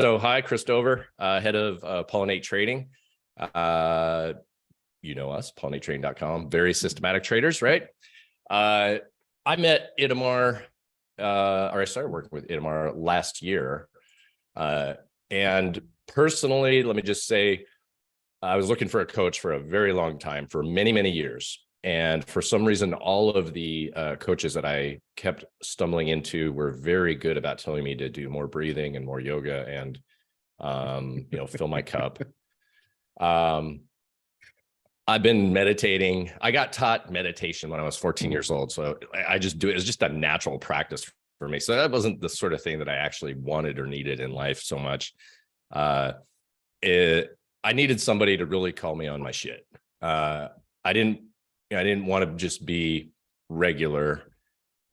So hi, Christopher, head of Pollinate Trading. You know us, pollinatetraining.com, very systematic traders, right? I met Itamar, or I started working with Itamar last year. And personally, let me just say, I was looking for a coach for a very long time, for many, many years. And for some reason, all of the coaches that I kept stumbling into were very good about telling me to do more breathing and more yoga and, fill my cup. I've been meditating. I got taught meditation when I was 14 years old. So I just do it. It's just a natural practice for me. So that wasn't the sort of thing that I actually wanted or needed in life so much. I needed somebody to really call me on my shit. I didn't want to just be regular.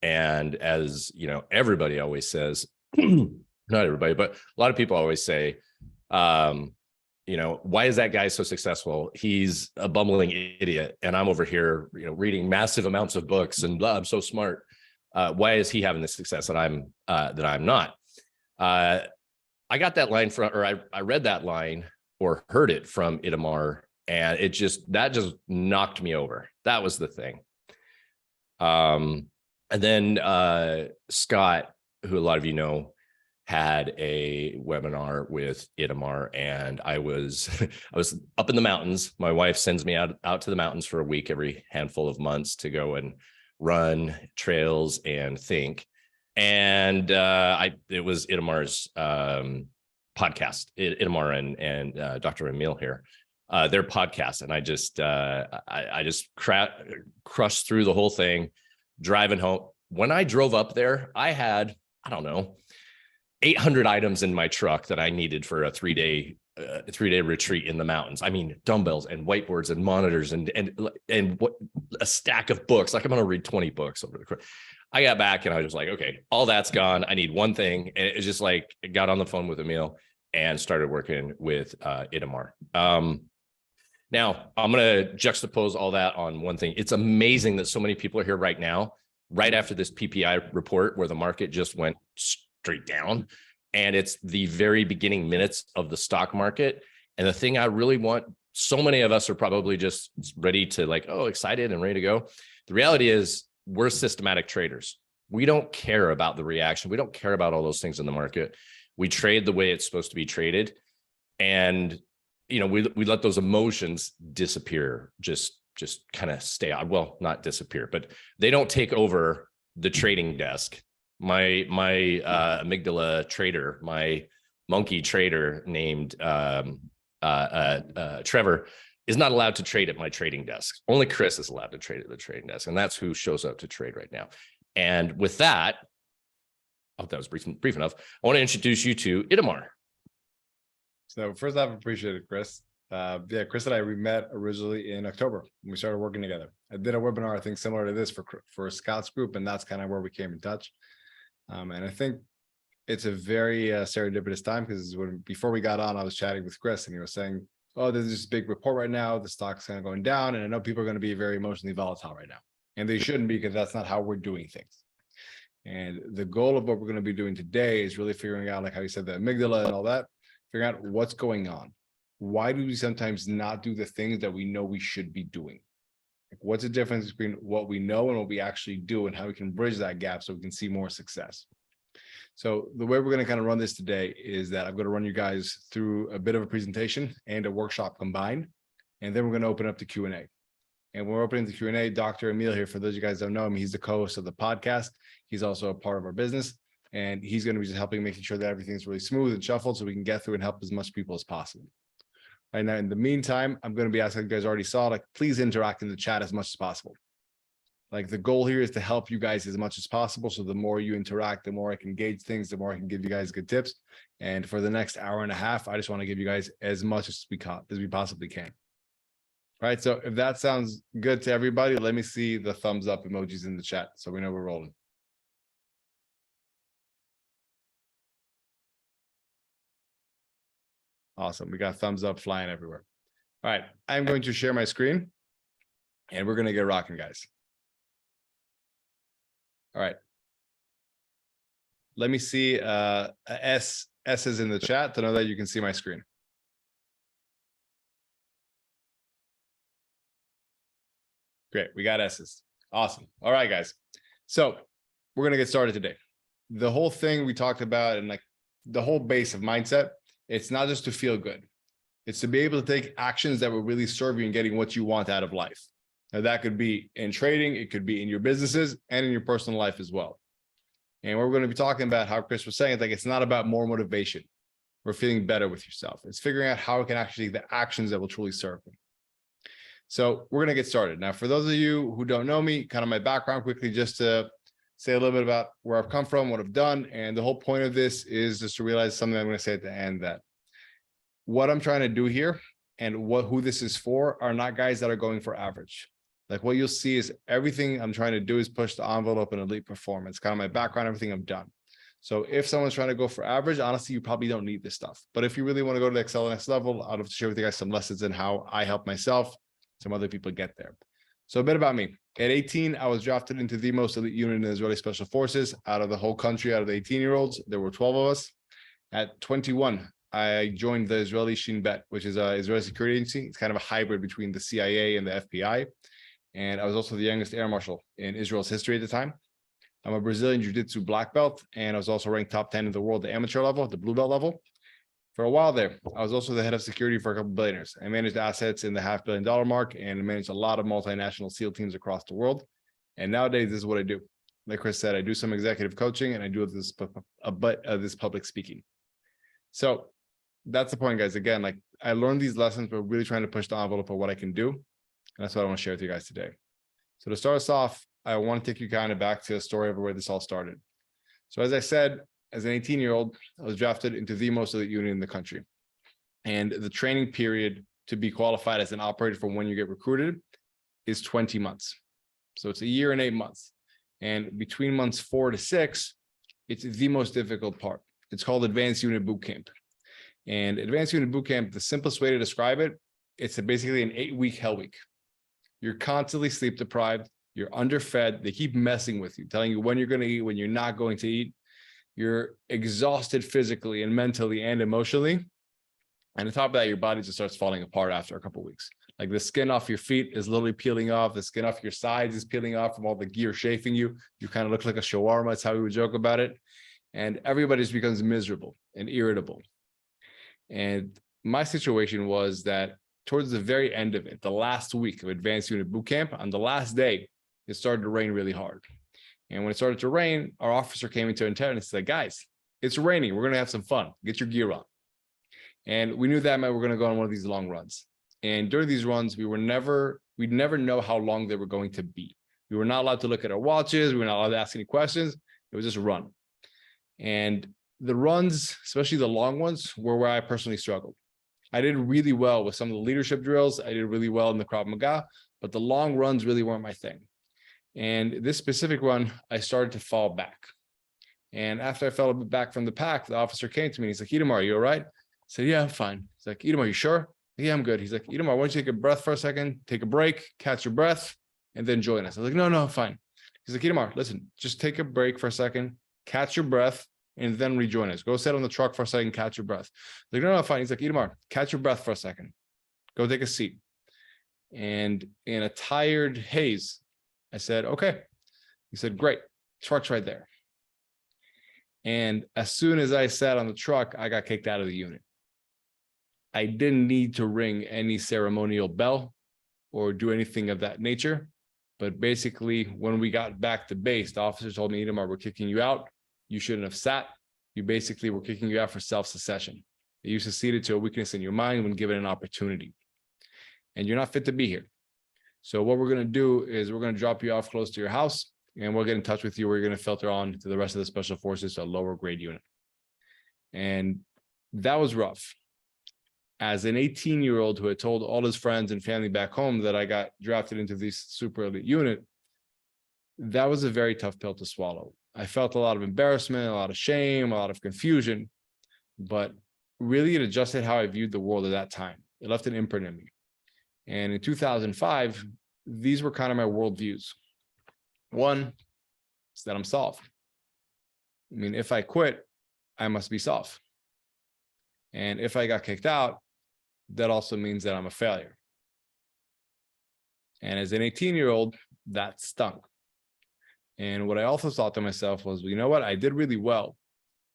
And as everybody always says, not everybody, but a lot of people always say, why is that guy so successful? He's a bumbling idiot. And I'm over here, reading massive amounts of books and blah, I'm so smart. Why is he having the success that I'm not? I got that line I read that line or heard it from Itamar, and that just knocked me over. That was the thing. And then Scott, who a lot of you know, had a webinar with Itamar, and I was up in the mountains. My wife sends me out to the mountains for a week every handful of months to go and run trails and think. And it was Itamar's podcast, Itamar and Dr. Emil here, their podcast. And I just crushed through the whole thing, driving home. When I drove up there, I had, 800 items in my truck that I needed for a three-day retreat in the mountains. I mean, dumbbells and whiteboards and monitors and a stack of books. Like I'm going to read 20 books over the course. I got back and I was like, okay, all that's gone. I need one thing. And it was just like, I got on the phone with Emil and started working with Itamar. Now I'm going to juxtapose all that on one thing. It's amazing that so many people are here right now, right after this PPI report where the market just went straight down. And it's the very beginning minutes of the stock market. And the thing I really want, so many of us are probably just ready to excited and ready to go. The reality is we're systematic traders. We don't care about the reaction. We don't care about all those things in the market. We trade the way it's supposed to be traded. And, we let those emotions disappear, just kind of stay out. Well, not disappear, but they don't take over the trading desk. My amygdala trader, my monkey trader named Trevor is not allowed to trade at my trading desk. Only Chris is allowed to trade at the trading desk. And that's who shows up to trade right now. And with that, I hope that was brief enough. I want to introduce you to Itamar. So first off, appreciate it, Chris. Chris and we met originally in October when we started working together. I did a webinar, I think similar to this for Scott's group, and that's kind of where we came in touch. And I think it's a very serendipitous time because before we got on, I was chatting with Chris and he was saying, oh, there's this big report right now. The stock's kind of going down. And I know people are going to be very emotionally volatile right now. And they shouldn't be, because that's not how we're doing things. And the goal of what we're going to be doing today is really figuring out, like how you said, the amygdala and all that, figuring out what's going on. Why do we sometimes not do the things that we know we should be doing? Like, what's the difference between what we know and what we actually do, and how we can bridge that gap so we can see more success? So the way we're going to kind of run this today is that I'm going to run you guys through a bit of a presentation and a workshop combined, and then we're going to open up the Q&A. And when we're opening the Q&A, Dr. Emil here, for those of you guys that don't know him, he's the co-host of the podcast. He's also a part of our business, and he's going to be just helping making sure that everything's really smooth and shuffled so we can get through and help as much people as possible. Right now, in the meantime, I'm going to be asking, you guys already saw, please interact in the chat as much as possible. The goal here is to help you guys as much as possible. So the more you interact, the more I can gauge things, the more I can give you guys good tips. And for the next hour and a half, I just want to give you guys as much as we possibly can. All right. So if that sounds good to everybody, let me see the thumbs up emojis in the chat so we know we're rolling. Awesome. We got thumbs up flying everywhere. All right. I'm going to share my screen and we're going to get rocking, guys. All right. Let me see S S's in the chat to know that you can see my screen. Great, we got S's. Awesome. All right, guys. So we're going to get started today. The whole thing we talked about and like the whole base of mindset, it's not just to feel good. It's to be able to take actions that will really serve you in getting what you want out of life. Now that could be in trading, it could be in your businesses and in your personal life as well. And we're going to be talking about how Chris was saying, it's like, it's not about more motivation or feeling better with yourself. It's figuring out how it can actually the actions that will truly serve you. So we're going to get started. Now, for those of you who don't know me, kind of my background quickly, just to say a little bit about where I've come from, what I've done. And the whole point of this is just to realize something I'm going to say at the end, that what I'm trying to do here and who this is for are not guys that are going for average. Like what you'll see is everything I'm trying to do is push the envelope in elite performance, kind of my background, everything I've done. So if someone's trying to go for average, honestly, you probably don't need this stuff. But if you really want to go to the excel next level, I'd love to share with you guys some lessons in how I help myself, some other people get there. So a bit about me. At 18, I was drafted into the most elite unit in the Israeli Special Forces. Out of the whole country, out of the 18-year-olds, there were 12 of us. At 21, I joined the Israeli Shin Bet, which is an Israeli security agency. It's kind of a hybrid between the CIA and the FBI. And I was also the youngest air marshal in Israel's history at the time. I'm a Brazilian jiu-jitsu black belt, and I was also ranked top 10 in the world, the amateur level, the blue belt level. For a while there, I was also the head of security for a couple of billionaires. I managed assets in the $500 million mark and managed a lot of multinational SEAL teams across the world. And nowadays, this is what I do. Like Chris said, I do some executive coaching and I do this public speaking. So that's the point, guys. Again, like I learned these lessons, but really trying to push the envelope of what I can do. And that's what I want to share with you guys today. So to start us off, I want to take you kind of back to a story of where this all started. So as I said, as an 18-year-old, I was drafted into the most elite unit in the country. And the training period to be qualified as an operator from when you get recruited is 20 months. So it's a year and 8 months. And between months 4 to 6, it's the most difficult part. It's called Advanced Unit Boot Camp. And Advanced Unit Boot Camp, the simplest way to describe it, it's basically an 8-week hell week. You're constantly sleep deprived. You're underfed. They keep messing with you, telling you when you're going to eat, when you're not going to eat. You're exhausted physically and mentally and emotionally. And on top of that, your body just starts falling apart after a couple of weeks. Like the skin off your feet is literally peeling off. The skin off your sides is peeling off from all the gear chafing you. You kind of look like a shawarma. That's how we would joke about it. And everybody just becomes miserable and irritable. And my situation was that towards the very end of it, the last week of Advanced Unit Boot Camp, on the last day, it started to rain really hard. And when it started to rain, our officer came into intent and said, guys, it's raining. We're going to have some fun. Get your gear on. And we knew that meant we're going to go on one of these long runs. And during these runs, we'd never know how long they were going to be. We were not allowed to look at our watches. We were not allowed to ask any questions. It was just a run. And the runs, especially the long ones, were where I personally struggled. I did really well with some of the leadership drills. I did really well in the Krav Maga, but the long runs really weren't my thing. And this specific run, I started to fall back. And after I fell back from the pack, the officer came to me and he's like, Itamar, are you all right? I said, yeah, I'm fine. He's like, Itamar, you sure? Yeah, I'm good. He's like, Itamar, why don't you take a breath for a second, take a break, catch your breath, and then join us. I was like, no, I'm fine. He's like, Itamar, listen, just take a break for a second, catch your breath, and then rejoin us. Go sit on the truck for a second, catch your breath. I'm like, no, fine. He's like, Itamar, catch your breath for a second. Go take a seat. And in a tired haze, I said, okay. He said, great, truck's right there. And as soon as I sat on the truck, I got kicked out of the unit. I didn't need to ring any ceremonial bell or do anything of that nature. But basically, when we got back to base, the officer told me, Itamar, we're kicking you out. You shouldn't have sat. You basically were kicking you out for self-secession. You succeeded to a weakness in your mind when given an opportunity. And you're not fit to be here. So what we're going to do is we're going to drop you off close to your house and we'll get in touch with you. We're going to filter on to the rest of the special forces, a lower grade unit. And that was rough. As an 18-year-old who had told all his friends and family back home that I got drafted into this super elite unit, that was a very tough pill to swallow. I felt a lot of embarrassment, a lot of shame, a lot of confusion, but really it adjusted how I viewed the world at that time. It left an imprint in me. And in 2005, these were kind of my worldviews. One is that I'm soft. I mean, if I quit, I must be soft. And if I got kicked out, that also means that I'm a failure. And as an 18-year-old, that stung. And what I also thought to myself was, well, you know what? I did really well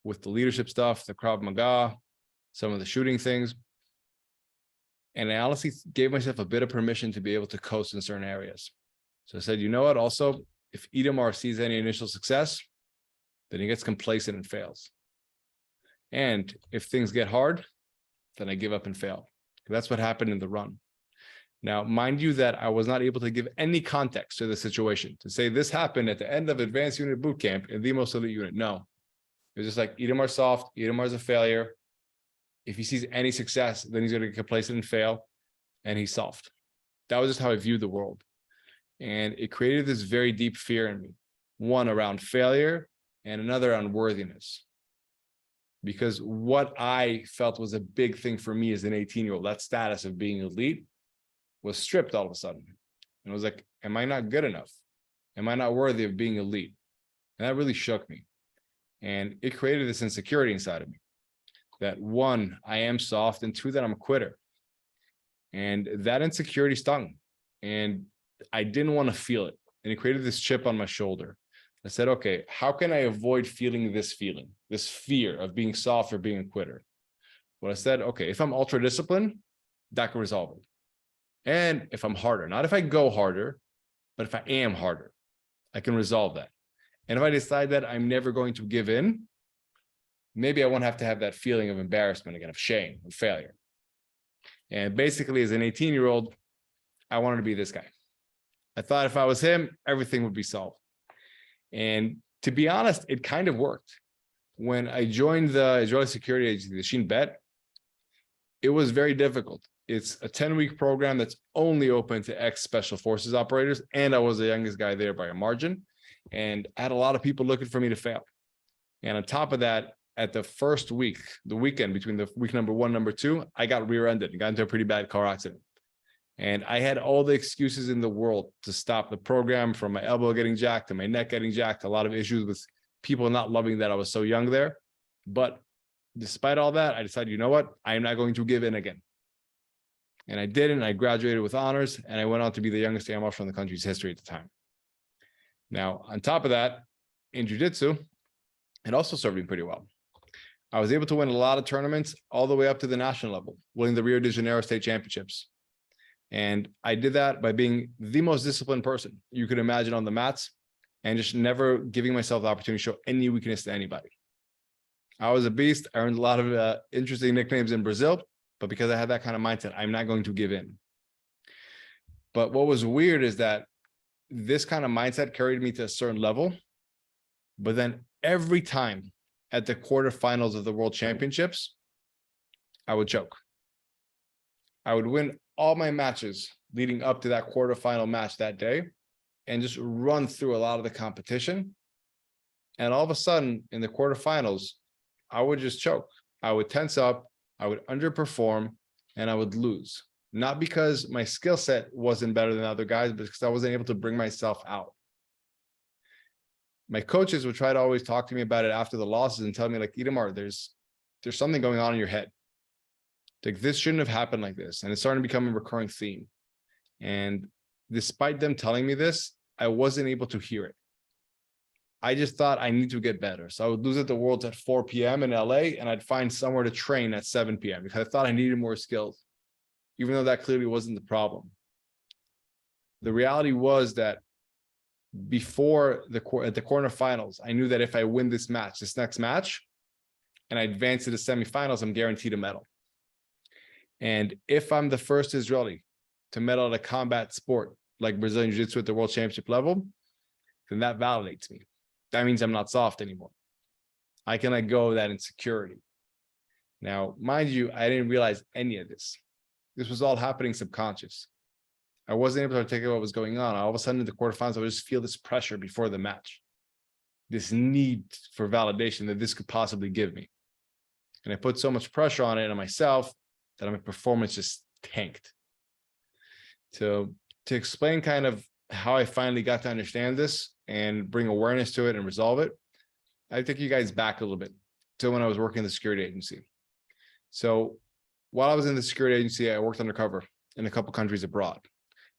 with the leadership stuff, the Krav Maga, some of the shooting things. And I honestly gave myself a bit of permission to be able to coast in certain areas. So I said, you know what? Also, if Itamar sees any initial success, then he gets complacent and fails. And if things get hard, then I give up and fail. That's what happened in the run. Now, mind you that I was not able to give any context to the situation to say this happened at the end of advanced unit boot camp in the most elite unit. No, it was just like Itamar's soft, Itamar's a failure. If he sees any success, then he's going to get complacent and fail, and he's soft. That was just how I viewed the world. And it created this very deep fear in me, one around failure and another on worthiness. Because what I felt was a big thing for me as an 18-year-old, that status of being elite, was stripped all of a sudden. And I was like, am I not good enough? Am I not worthy of being elite? And that really shook me. And it created this insecurity inside of me. That one, I am soft, and two, that I'm a quitter. And that insecurity stung. And I didn't want to feel it. And it created this chip on my shoulder. I said, okay, how can I avoid feeling, this fear of being soft or being a quitter? Well, I said, okay, if I'm ultra disciplined, that can resolve it. And if I'm harder, not if I go harder, but if I am harder, I can resolve that. And if I decide that I'm never going to give in, maybe I won't have to have that feeling of embarrassment again, of shame, of failure. And basically, as an 18-year-old, I wanted to be this guy. I thought if I was him, everything would be solved. And to be honest, it kind of worked. When I joined the Israeli security agency, the Shin Bet, it was very difficult. It's a 10-week program that's only open to ex-special forces operators. And I was the youngest guy there by a margin. And I had a lot of people looking for me to fail. And on top of that, at the first week, the weekend between the week number 1, number 2, I got rear-ended and got into a pretty bad car accident. And I had all the excuses in the world to stop the program, from my elbow getting jacked to my neck getting jacked, a lot of issues with people not loving that I was so young there. But despite all that, I decided, you know what? I am not going to give in again. And I didn't. I graduated with honors, and I went on to be the youngest AM officer in the country's history at the time. Now, on top of that, in jiu-jitsu, it also served me pretty well. I was able to win a lot of tournaments all the way up to the national level, winning the Rio de Janeiro State Championships. And I did that by being the most disciplined person you could imagine on the mats, and just never giving myself the opportunity to show any weakness to anybody. I was a beast. I earned a lot of interesting nicknames in Brazil, but because I had that kind of mindset, I'm not going to give in. But what was weird is that this kind of mindset carried me to a certain level, but then every time at the quarterfinals of the World Championships, I would choke. I would win all my matches leading up to that quarterfinal match that day and just run through a lot of the competition. And all of a sudden in the quarterfinals, I would just choke. I would tense up, I would underperform, and I would lose. Not because my skill set wasn't better than other guys, but because I wasn't able to bring myself out. My coaches would try to always talk to me about it after the losses and tell me, like, Itamar, there's something going on in your head. Like, this shouldn't have happened like this. And it's starting to become a recurring theme. And despite them telling me this, I wasn't able to hear it. I just thought I need to get better. So I would lose at the Worlds at 4 p.m. in LA, and I'd find somewhere to train at 7 p.m. because I thought I needed more skills, even though that clearly wasn't the problem. The reality was that before at the quarterfinals, I knew that if I win this next match, and I advance to the semifinals, I'm guaranteed a medal. And if I'm the first Israeli to medal at a combat sport like Brazilian Jiu-Jitsu at the World Championship level, then that validates me. That means I'm not soft anymore. I can let go of that insecurity. Now, mind you, I didn't realize any of this. This was all happening subconscious. I wasn't able to articulate what was going on. All of a sudden in the quarterfinals, I would just feel this pressure before the match, this need for validation that this could possibly give me. And I put so much pressure on it and on myself that my performance just tanked. To explain kind of how I finally got to understand this and bring awareness to it and resolve it, I take you guys back a little bit to when I was working in the security agency. So while I was in the security agency, I worked undercover in a couple countries abroad.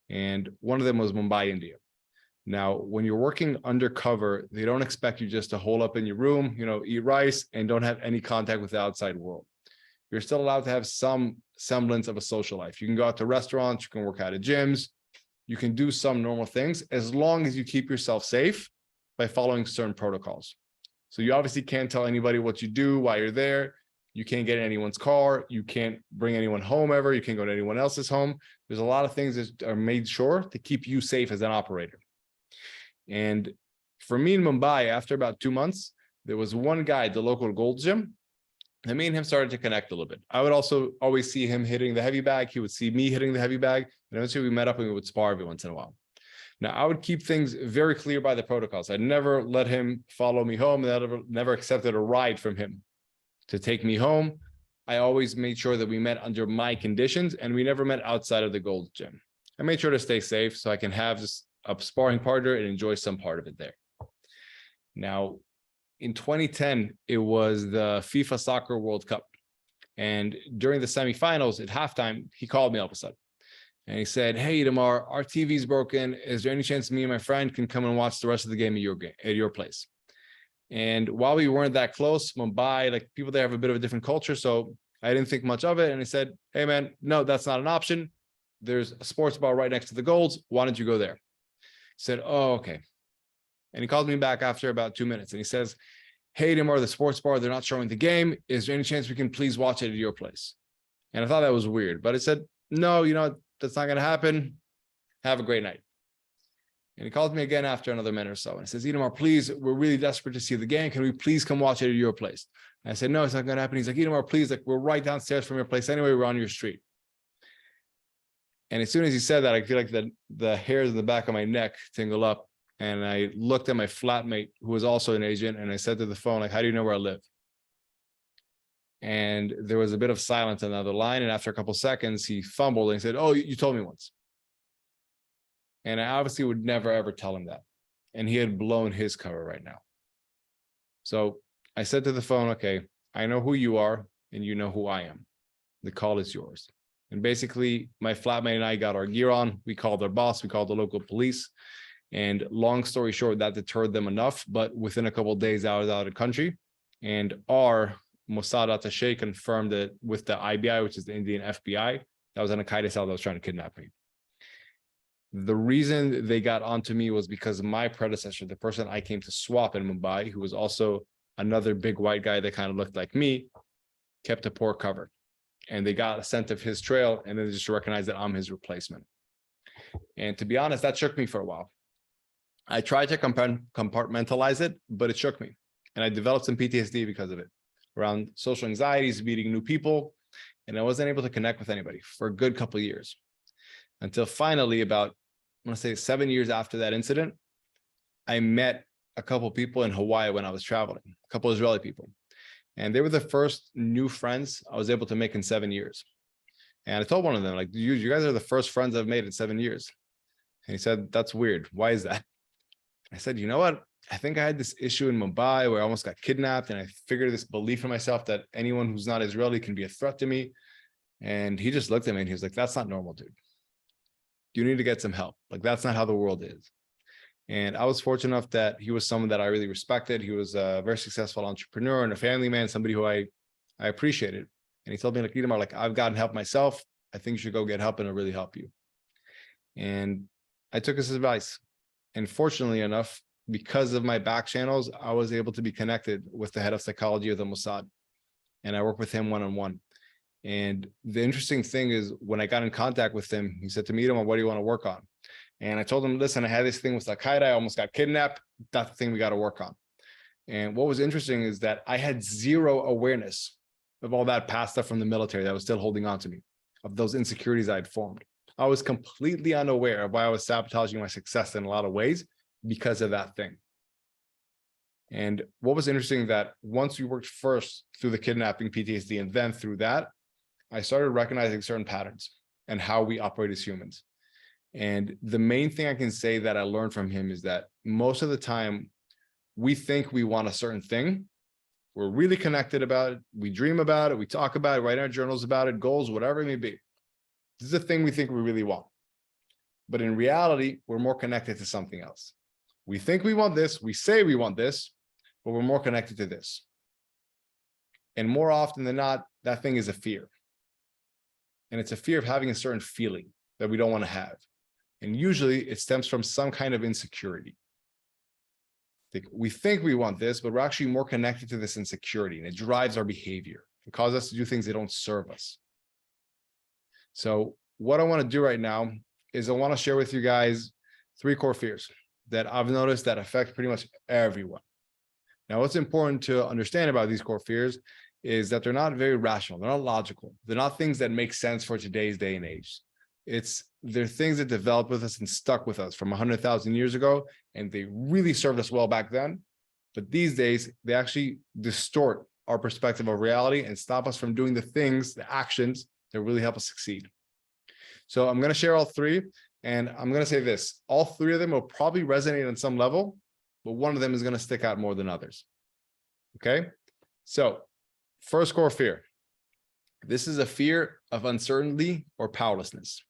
And one of them was Mumbai, India. Now, when you're working undercover, they don't expect you just to hole up in your room, eat rice and don't have any contact with the outside world. You're still allowed to have some semblance of a social life. You can go out to restaurants, you can work out at gyms, you can do some normal things as long as you keep yourself safe by following certain protocols. So you obviously can't tell anybody what you do while you're there. You can't get in anyone's car. You can't bring anyone home ever. You can't go to anyone else's home. There's a lot of things that are made sure to keep you safe as an operator. And for me in Mumbai, after about 2 months, there was one guy at the local Gold Gym, and me and him started to connect a little bit. I would also always see him hitting the heavy bag. He would see me hitting the heavy bag. And eventually we met up and we would spar every once in a while. Now, I would keep things very clear by the protocols. I'd never let him follow me home, and I never accepted a ride from him to take me home. I always made sure that we met under my conditions, and we never met outside of the Gold Gym. I made sure to stay safe so I can have just a sparring partner and enjoy some part of it there. Now, in 2010, it was the FIFA Soccer World Cup. And during the semifinals at halftime, he called me all of a sudden. And he said, "Hey, Itamar, our TV's broken. Is there any chance me and my friend can come and watch the rest of the game at your place?" And while we weren't that close, Mumbai, like people there have a bit of a different culture. So I didn't think much of it. And he said, "Hey, man, no, that's not an option. There's a sports bar right next to the Golds. Why don't you go there?" I said, "Oh, okay." And he called me back after about 2 minutes and he says, "Hey, Itamar, the sports bar, they're not showing the game. Is there any chance we can please watch it at your place?" And I thought that was weird, but I said, "No, that's not going to happen. Have a great night." And he called me again after another minute or so. And he says, "Itamar, please, we're really desperate to see the game. Can we please come watch it at your place?" And I said, "No, it's not going to happen." He's like, "Itamar, please, like we're right downstairs from your place anyway. We're on your street." And as soon as he said that, I feel like the hairs in the back of my neck tingle up. And I looked at my flatmate, who was also an agent, and I said to the phone, like, "How do you know where I live?" And there was a bit of silence on the other line. And after a couple of seconds, he fumbled and he said, "Oh, you told me once." And I obviously would never, ever tell him that. And he had blown his cover right now. So I said to the phone, "Okay, I know who you are and you know who I am. The call is yours." And basically, my flatmate and I got our gear on. We called our boss. We called the local police. And long story short, that deterred them enough. But within a couple of days, I was out of the country. And our Mossad attaché confirmed that with the IBI, which is the Indian FBI, that was an Al-Qaeda cell that was trying to kidnap me. The reason they got onto me was because my predecessor, the person I came to swap in Mumbai, who was also another big white guy that kind of looked like me, kept a poor cover. And they got a scent of his trail, and then they just recognized that I'm his replacement. And to be honest, that shook me for a while. I tried to compartmentalize it, but it shook me. And I developed some PTSD because of it, around social anxieties, meeting new people. And I wasn't able to connect with anybody for a good couple of years. Until finally, about, I want to say 7 years after that incident, I met a couple of people in Hawaii when I was traveling, a couple of Israeli people. And they were the first new friends I was able to make in 7 years. And I told one of them, like, you guys are the first friends I've made in 7 years. And he said, "That's weird. Why is that?" I said, "You know what? I think I had this issue in Mumbai where I almost got kidnapped, and I figured this belief in myself that anyone who's not Israeli can be a threat to me." And he just looked at me and he was like, "That's not normal, dude. You need to get some help. Like, that's not how the world is." And I was fortunate enough that he was someone that I really respected. He was a very successful entrepreneur and a family man, somebody who I appreciated. And he told me, like, "Itamar, like, I've gotten help myself. I think you should go get help and it'll really help you." And I took his advice. And fortunately enough, because of my back channels, I was able to be connected with the head of psychology of the Mossad. And I work with him one-on-one. And the interesting thing is, when I got in contact with him, he said to me, "Itamar, what do you want to work on?" And I told him, "Listen, I had this thing with Al-Qaeda. I almost got kidnapped. That's the thing we got to work on." And what was interesting is that I had zero awareness of all that past stuff from the military that was still holding on to me, of those insecurities I had formed. I was completely unaware of why I was sabotaging my success in a lot of ways because of that thing. And what was interesting that once we worked first through the kidnapping PTSD and then through that, I started recognizing certain patterns and how we operate as humans. And the main thing I can say that I learned from him is that most of the time we think we want a certain thing, We're really connected about it. We dream about it. We talk about it, write our journals about it, goals, whatever it may be. This is a thing we think we really want. But in reality, we're more connected to something else. We think we want this. We say we want this, but we're more connected to this. And more often than not, that thing is a fear. And it's a fear of having a certain feeling that we don't want to have. And usually it stems from some kind of insecurity. We think we want this, but we're actually more connected to this insecurity, and it drives our behavior. It causes us to do things that don't serve us. So what I want to do right now is I want to share with you guys 3 core fears that I've noticed that affect pretty much everyone. Now, what's important to understand about these core fears is that they're not very rational. They're not logical. They're not things that make sense for today's day and age. They're things that developed with us and stuck with us from 100,000 years ago, and they really served us well back then. But these days, they actually distort our perspective of reality and stop us from doing the things, the actions that really help us succeed. So I'm going to share all 3, and I'm going to say this. All 3 of them will probably resonate on some level, but one of them is going to stick out more than others. Okay? So first core fear. This is a fear of uncertainty or powerlessness.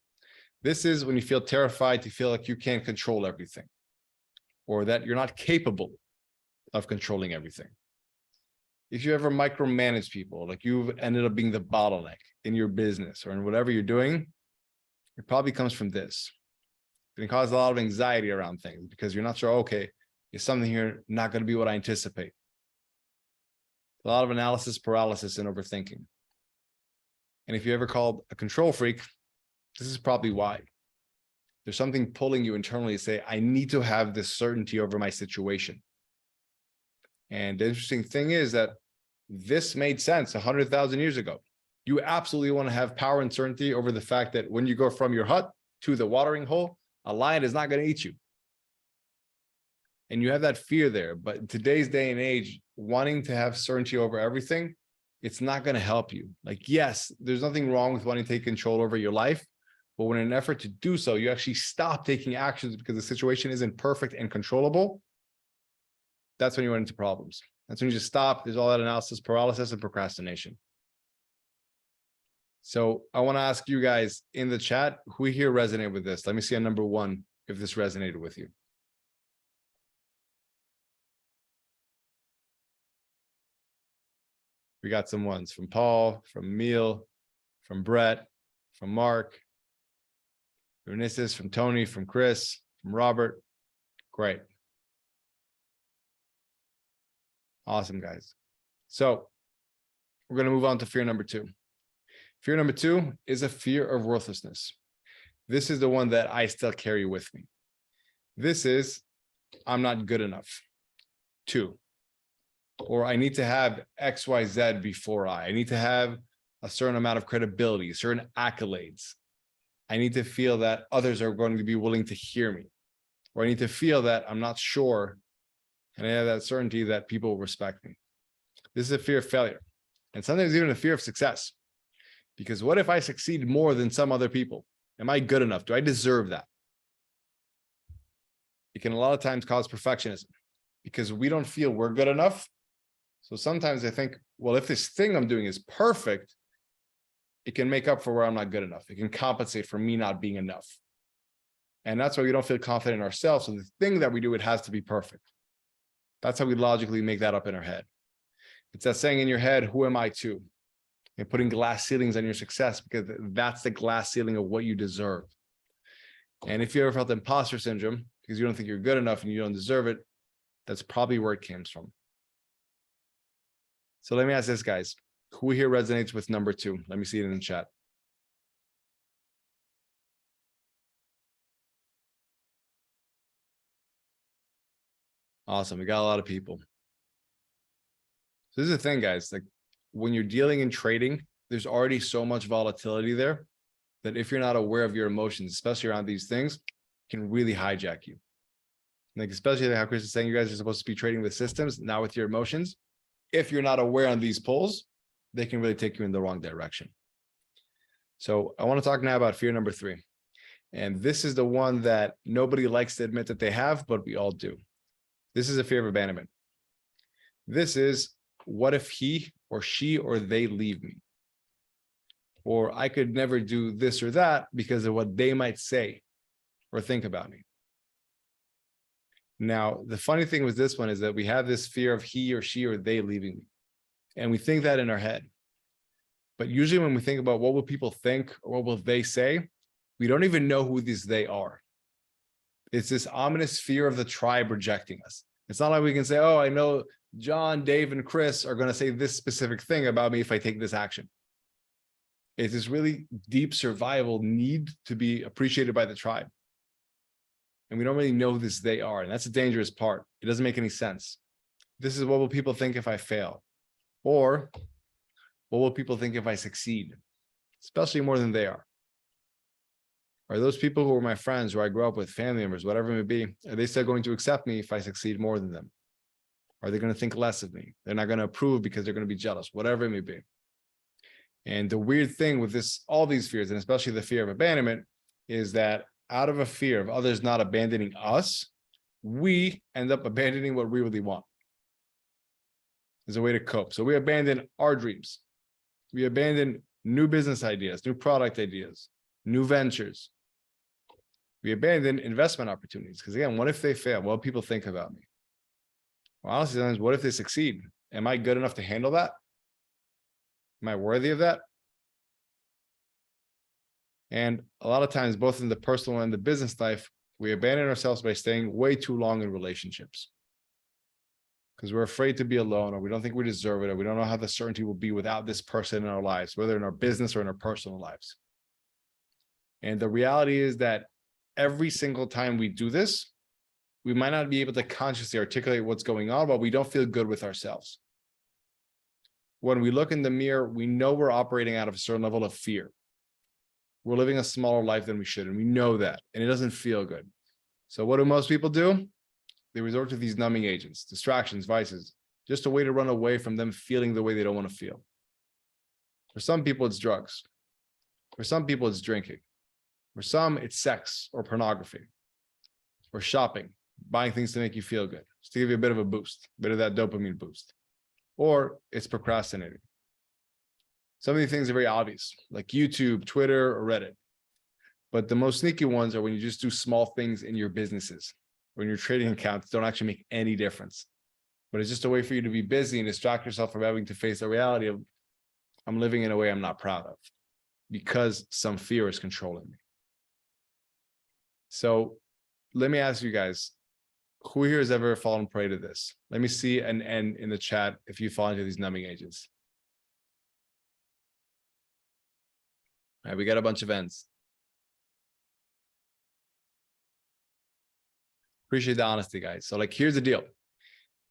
This is when you feel terrified to feel like you can't control everything, or that you're not capable of controlling everything. If you ever micromanage people, like you've ended up being the bottleneck in your business or in whatever you're doing, it probably comes from this. It can cause a lot of anxiety around things because you're not sure, okay, is something here not going to be what I anticipate? A lot of analysis paralysis and overthinking. And if you ever called a control freak, this is probably why. There's something pulling you internally to say, I need to have this certainty over my situation. And the interesting thing is that this made sense 100,000 years ago. You absolutely want to have power and certainty over the fact that when you go from your hut to the watering hole, a lion is not going to eat you. And you have that fear there. But in today's day and age, wanting to have certainty over everything, it's not going to help you. Like, yes, there's nothing wrong with wanting to take control over your life. But when in an effort to do so, you actually stop taking actions because the situation isn't perfect and controllable, that's when you run into problems. That's when you just stop. There's all that analysis paralysis and procrastination. So I want to ask you guys in the chat, who here resonate with this? Let me see on number 1, if this resonated with you. We got some ones from Paul, from Emil, from Brett, from Mark, from Nissis, from Tony, from Chris, from Robert. Great. Awesome, guys. So we're going to move on to fear number 2. Fear number 2 is a fear of worthlessness. This is the one that I still carry with me. This is, I'm not good enough. 2. Or I need to have X, Y, Z before I need to have a certain amount of credibility, certain accolades. I need to feel that others are going to be willing to hear me. Or I need to feel that I'm not sure and I have that certainty that people will respect me. This is a fear of failure. And sometimes even a fear of success. Because what if I succeed more than some other people? Am I good enough? Do I deserve that? It can a lot of times cause perfectionism because we don't feel we're good enough. So sometimes I think, well, if this thing I'm doing is perfect, it can make up for where I'm not good enough. It can compensate for me not being enough. And that's why we don't feel confident in ourselves. So the thing that we do, it has to be perfect. That's how we logically make that up in our head. It's that saying in your head, who am I to? And putting glass ceilings on your success because that's the glass ceiling of what you deserve. And if you ever felt imposter syndrome because you don't think you're good enough and you don't deserve it, that's probably where it comes from. So let me ask this, guys. Who here resonates with number 2? Let me see it in the chat. Awesome. We got a lot of people. So this is the thing, guys. Like when you're dealing in trading, there's already so much volatility there that if you're not aware of your emotions, especially around these things, it can really hijack you. Like especially how Chris is saying, you guys are supposed to be trading with systems, not with your emotions. If you're not aware on these pulls, they can really take you in the wrong direction. So I want to talk now about fear number 3. And this is the one that nobody likes to admit that they have, but we all do. This is a fear of abandonment. This is, what if he or she or they leave me? Or I could never do this or that because of what they might say or think about me. Now, the funny thing with this one is that we have this fear of he or she or they leaving me. And we think that in our head. But usually when we think about what will people think or what will they say, we don't even know who these they are. It's this ominous fear of the tribe rejecting us. It's not like we can say, oh, I know John, Dave, and Chris are going to say this specific thing about me if I take this action. It's this really deep survival need to be appreciated by the tribe. And we don't really know who this they are. And that's a dangerous part. It doesn't make any sense. This is what will people think if I fail? Or what will people think if I succeed? Especially more than they are. Are those people who are my friends, who I grew up with, family members, whatever it may be, are they still going to accept me if I succeed more than them? Are they going to think less of me? They're not going to approve because they're going to be jealous, whatever it may be. And the weird thing with this, all these fears, and especially the fear of abandonment, is that out of a fear of others not abandoning us, we end up abandoning what we really want. There's a way to cope. So we abandon our dreams. We abandon new business ideas, new product ideas, new ventures. We abandon investment opportunities. Because again, what if they fail? What do people think about me? Well, honestly, sometimes what if they succeed? Am I good enough to handle that? Am I worthy of that? And a lot of times, both in the personal and the business life, we abandon ourselves by staying way too long in relationships. Because we're afraid to be alone, or we don't think we deserve it, or we don't know how the certainty will be without this person in our lives, whether in our business or in our personal lives. And the reality is that every single time we do this, we might not be able to consciously articulate what's going on, but we don't feel good with ourselves. When we look in the mirror, we know we're operating out of a certain level of fear. We're living a smaller life than we should, and we know that, and it doesn't feel good. So what do most people do? They resort to these numbing agents, distractions, vices, just a way to run away from them feeling the way they don't want to feel. For some people, it's drugs. For some people, it's drinking. For some, it's sex or pornography or shopping, buying things to make you feel good, just to give you a bit of a boost, a bit of that dopamine boost. Or it's procrastinating. Some of these things are very obvious, like YouTube, Twitter, or Reddit. But the most sneaky ones are when you just do small things in your businesses, when your trading accounts don't actually make any difference. But it's just a way for you to be busy and distract yourself from having to face the reality of, I'm living in a way I'm not proud of because some fear is controlling me. So let me ask you guys, who here has ever fallen prey to this? Let me see an N in the chat if you fall into these numbing agents. All right, we got a bunch of N's. Appreciate the honesty, guys. So like, here's the deal.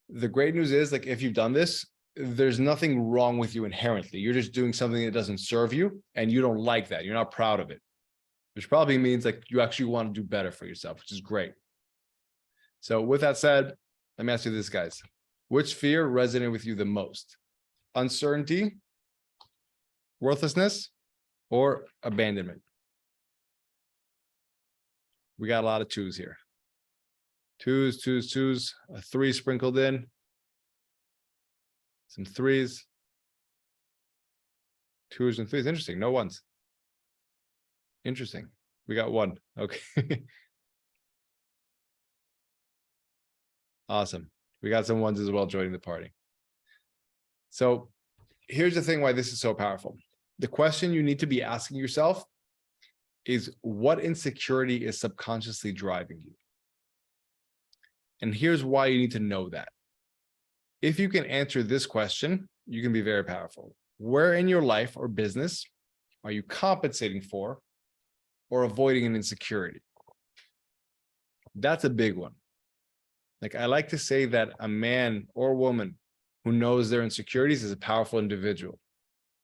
The great news is, like, if you've done this, there's nothing wrong with you inherently. You're just doing something that doesn't serve you and you don't like that. You're not proud of it, which probably means like you actually want to do better for yourself, which is great. So with that said, let me ask you this, guys. Which fear resonated with you the most? Uncertainty, worthlessness, or abandonment? We got a lot of twos here. Twos, a 3 sprinkled in. Some 3s. 2s and 3s. Interesting. No 1s. Interesting. We got 1. Okay. Awesome. We got some 1s as well joining the party. So here's the thing why this is so powerful. The question you need to be asking yourself is, what insecurity is subconsciously driving you? And here's why you need to know that. If you can answer this question, you can be very powerful. Where in your life or business are you compensating for or avoiding an insecurity? That's a big one. Like, I like to say that a man or woman who knows their insecurities is a powerful individual,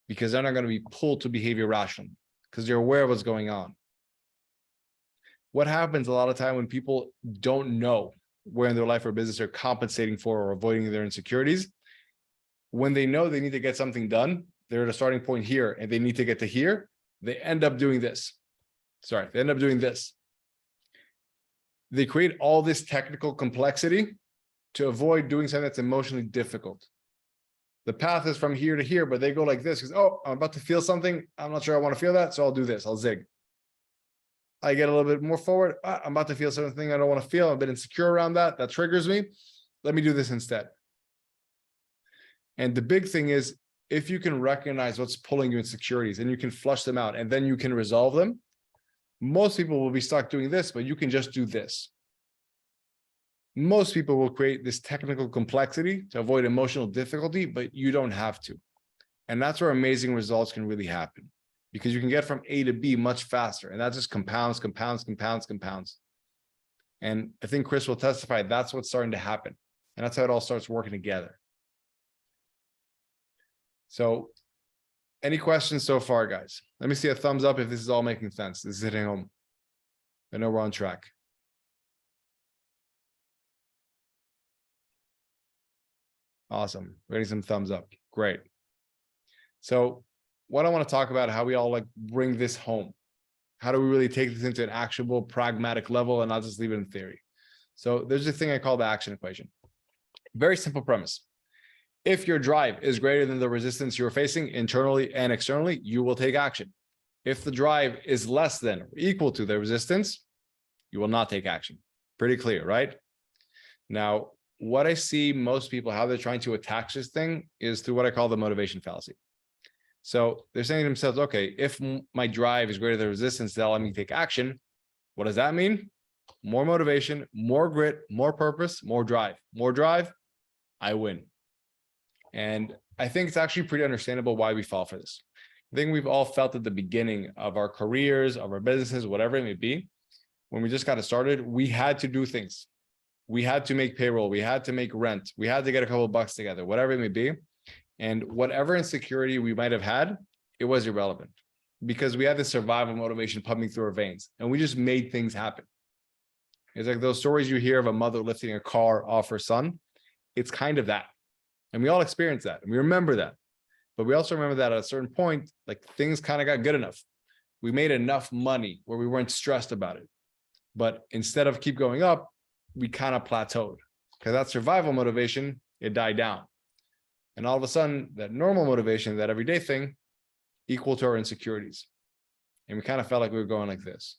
because they're not going to be pulled to behave irrationally because they're aware of what's going on. What happens a lot of time when people don't know where in their life or business they're compensating for or avoiding their insecurities, when they know they need to get something done, they're at a starting point here and they need to get to here, they end up doing this. They end up doing this. They create all this technical complexity to avoid doing something that's emotionally difficult. The path is from here to here, but they go like this because, oh, I'm about to feel something. I'm not sure I want to feel that. So I'll do this. I'll zig. I get a little bit more forward. I'm about to feel something I don't want to feel. I'm a bit insecure around that. That triggers me. Let me do this instead. And the big thing is, if you can recognize what's pulling you insecurities and you can flush them out and then you can resolve them, most people will be stuck doing this, but you can just do this. Most people will create this technical complexity to avoid emotional difficulty, but you don't have to. And that's where amazing results can really happen, because you can get from A to B much faster. And that just compounds. And I think Chris will testify that's what's starting to happen. And that's how it all starts working together. So any questions so far, guys? Let me see a thumbs up if this is all making sense. This is hitting home. I know we're on track. Awesome. We're getting some thumbs up. Great. So what I want to talk about, how we all like bring this home. How do we really take this into an actionable, pragmatic level and not just leave it in theory? So there's a thing I call the action equation. Very simple premise. If your drive is greater than the resistance you're facing internally and externally, you will take action. If the drive is less than or equal to the resistance, you will not take action. Pretty clear, right? Now, what I see most people, how they're trying to attach this thing is through what I call the motivation fallacy. So they're saying to themselves, okay, if my drive is greater than resistance, that'll let me take action. What does that mean? More motivation, more grit, more purpose, more drive. More drive, I win. And I think it's actually pretty understandable why we fall for this. I think we've all felt at the beginning of our careers, of our businesses, whatever it may be, when we just got started, we had to do things. We had to make payroll. We had to make rent. We had to get a couple of bucks together, whatever it may be. And whatever insecurity we might have had, it was irrelevant because we had this survival motivation pumping through our veins and we just made things happen. It's like those stories you hear of a mother lifting a car off her son. It's kind of that. And we all experience that and we remember that. But we also remember that at a certain point, like things kind of got good enough. We made enough money where we weren't stressed about it. But instead of keep going up, we kind of plateaued because that survival motivation, it died down. And all of a sudden, that normal motivation, that everyday thing, equal to our insecurities. And we kind of felt like we were going like this.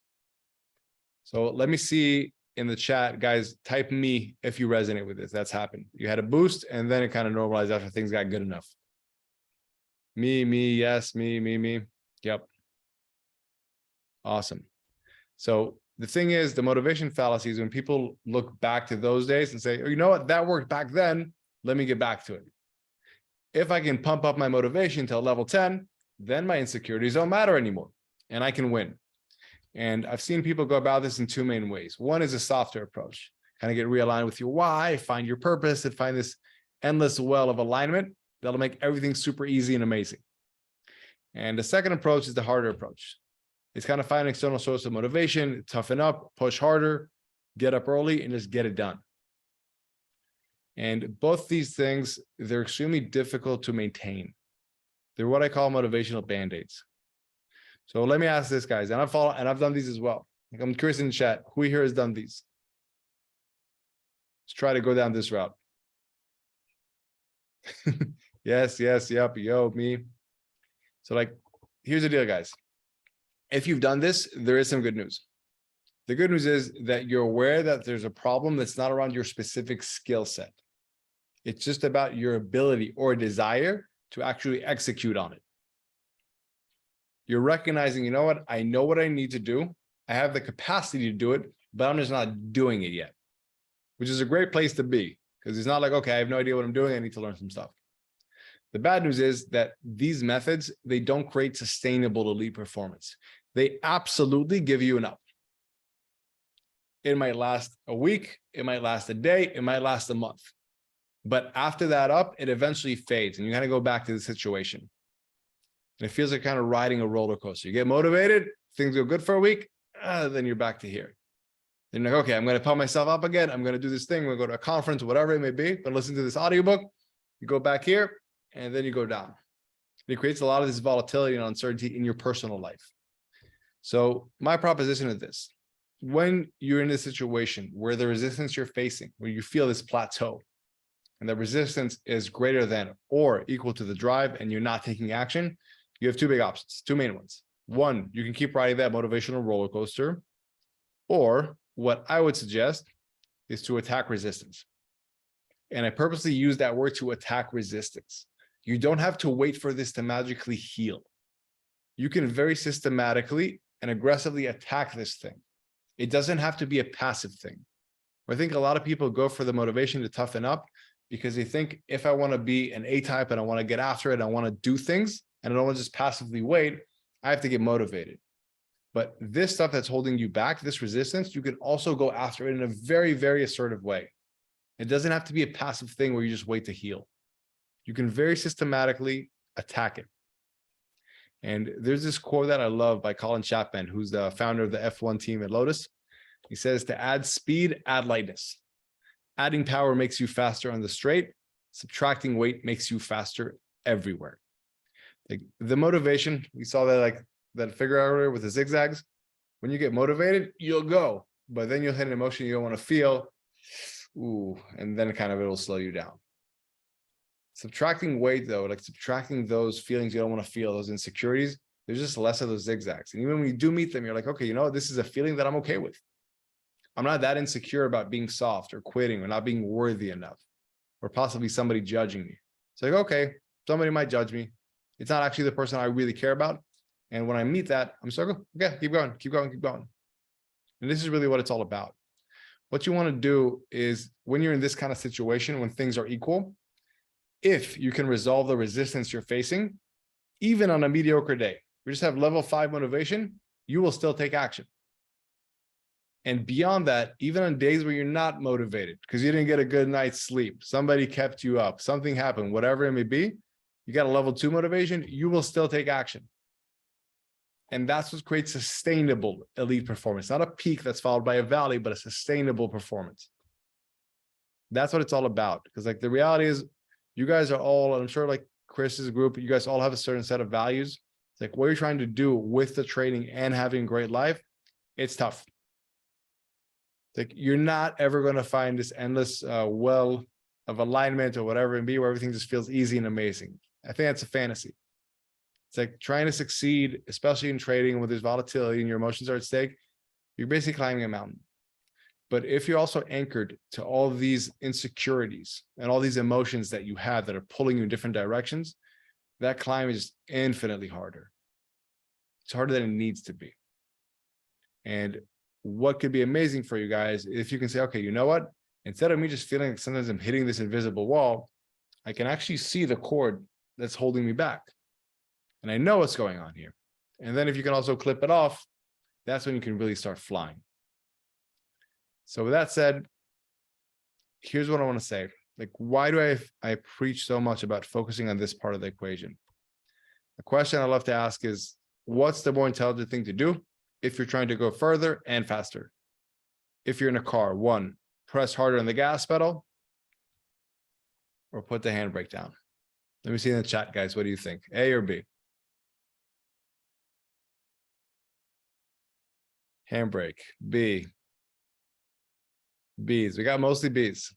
So let me see in the chat, guys, type me if you resonate with this. That's happened. You had a boost and then it kind of normalized after things got good enough. Me, yes, me. Yep. Awesome. So the thing is, the motivation fallacy is when people look back to those days and say, oh, you know what, that worked back then. Let me get back to it. If I can pump up my motivation to level 10, then my insecurities don't matter anymore and I can win. And I've seen people go about this in two main ways. One is a softer approach, kind of get realigned with your why, find your purpose, and find this endless well of alignment that'll make everything super easy and amazing. And the second approach is the harder approach. It's kind of find an external source of motivation, toughen up, push harder, get up early, and just get it done. And both these things, they're extremely difficult to maintain. They're what I call motivational band-aids. So let me ask this, guys, and I've done these as well. Like I'm curious in the chat, who here has done these? Let's try to go down this route. Yes, yep, yo, me. So like, here's the deal, guys. If you've done this, there is some good news. The good news is that you're aware that there's a problem that's not around your specific skill set. It's just about your ability or desire to actually execute on it. You're recognizing, you know what? I know what I need to do. I have the capacity to do it, but I'm just not doing it yet, which is a great place to be because it's not like, okay, I have no idea what I'm doing. I need to learn some stuff. The bad news is that these methods, they don't create sustainable elite performance. They absolutely give you an up. It might last a week. It might last a day. It might last a month. But after that up, it eventually fades and you kind of go back to the situation. And it feels like kind of riding a roller coaster. You get motivated, things go good for a week, then you're back to here. Then you're like, okay, I'm going to pump myself up again. I'm going to do this thing. We'll go to a conference, whatever it may be. But listen to this audiobook. You go back here and then you go down. It creates a lot of this volatility and uncertainty in your personal life. So my proposition is this. When you're in a situation where the resistance you're facing, where you feel this plateau, and the resistance is greater than or equal to the drive, and you're not taking action, you have two big options, two main ones. One, you can keep riding that motivational roller coaster, or what I would suggest is to attack resistance. And I purposely use that word, to attack resistance. You don't have to wait for this to magically heal. You can very systematically and aggressively attack this thing. It doesn't have to be a passive thing. I think a lot of people go for the motivation to toughen up because they think, if I want to be an A-type and I want to get after it, I want to do things, and I don't want to just passively wait, I have to get motivated. But this stuff that's holding you back, this resistance, you can also go after it in a very, very assertive way. It doesn't have to be a passive thing where you just wait to heal. You can very systematically attack it. And there's this quote that I love by Colin Chapman, who's the founder of the F1 team at Lotus. He says, to add speed, add lightness. Adding power makes you faster on the straight. Subtracting weight makes you faster everywhere. Like the motivation, we saw that, like that figure earlier with the zigzags. When you get motivated, you'll go, but then you'll hit an emotion you don't want to feel. Ooh, and then kind of it'll slow you down. Subtracting weight, though, like subtracting those feelings you don't want to feel, those insecurities, there's just less of those zigzags. And even when you do meet them, you're like, okay, you know what? This is a feeling that I'm okay with. I'm not that insecure about being soft or quitting or not being worthy enough, or possibly somebody judging me. It's like, okay, somebody might judge me. It's not actually the person I really care about. And when I meet that, I'm so, okay, keep going, keep going, keep going. And this is really what it's all about. What you want to do is, when you're in this kind of situation, when things are equal, if you can resolve the resistance you're facing, even on a mediocre day, you just have level 5 motivation, you will still take action. And beyond that, even on days where you're not motivated because you didn't get a good night's sleep, somebody kept you up, something happened, whatever it may be, you got a level 2 motivation, you will still take action. And that's what creates sustainable elite performance, not a peak that's followed by a valley, but a sustainable performance. That's what it's all about. Because like the reality is, you guys are all, I'm sure like Chris's group, you guys all have a certain set of values. It's like what you're trying to do with the training and having a great life, it's tough. It's like you're not ever going to find this endless well of alignment or whatever it be, where everything just feels easy and amazing. I think that's a fantasy. It's like trying to succeed, especially in trading when there's volatility and your emotions are at stake. You're basically climbing a mountain. But if you're also anchored to all these insecurities and all these emotions that you have that are pulling you in different directions, that climb is infinitely harder. It's harder than it needs to be. And what could be amazing for you guys, if you can say, okay, you know what? Instead of me just feeling like sometimes I'm hitting this invisible wall, I can actually see the cord that's holding me back. And I know what's going on here. And then if you can also clip it off, that's when you can really start flying. So with that said, here's what I want to say. Like, why do I preach so much about focusing on this part of the equation? The question I love to ask is, what's the more intelligent thing to do if you're trying to go further and faster? If you're in a car, 1, press harder on the gas pedal or put the handbrake down. Let me see in the chat, guys. What do you think? A or B? Handbrake, B. B's. We got mostly B's.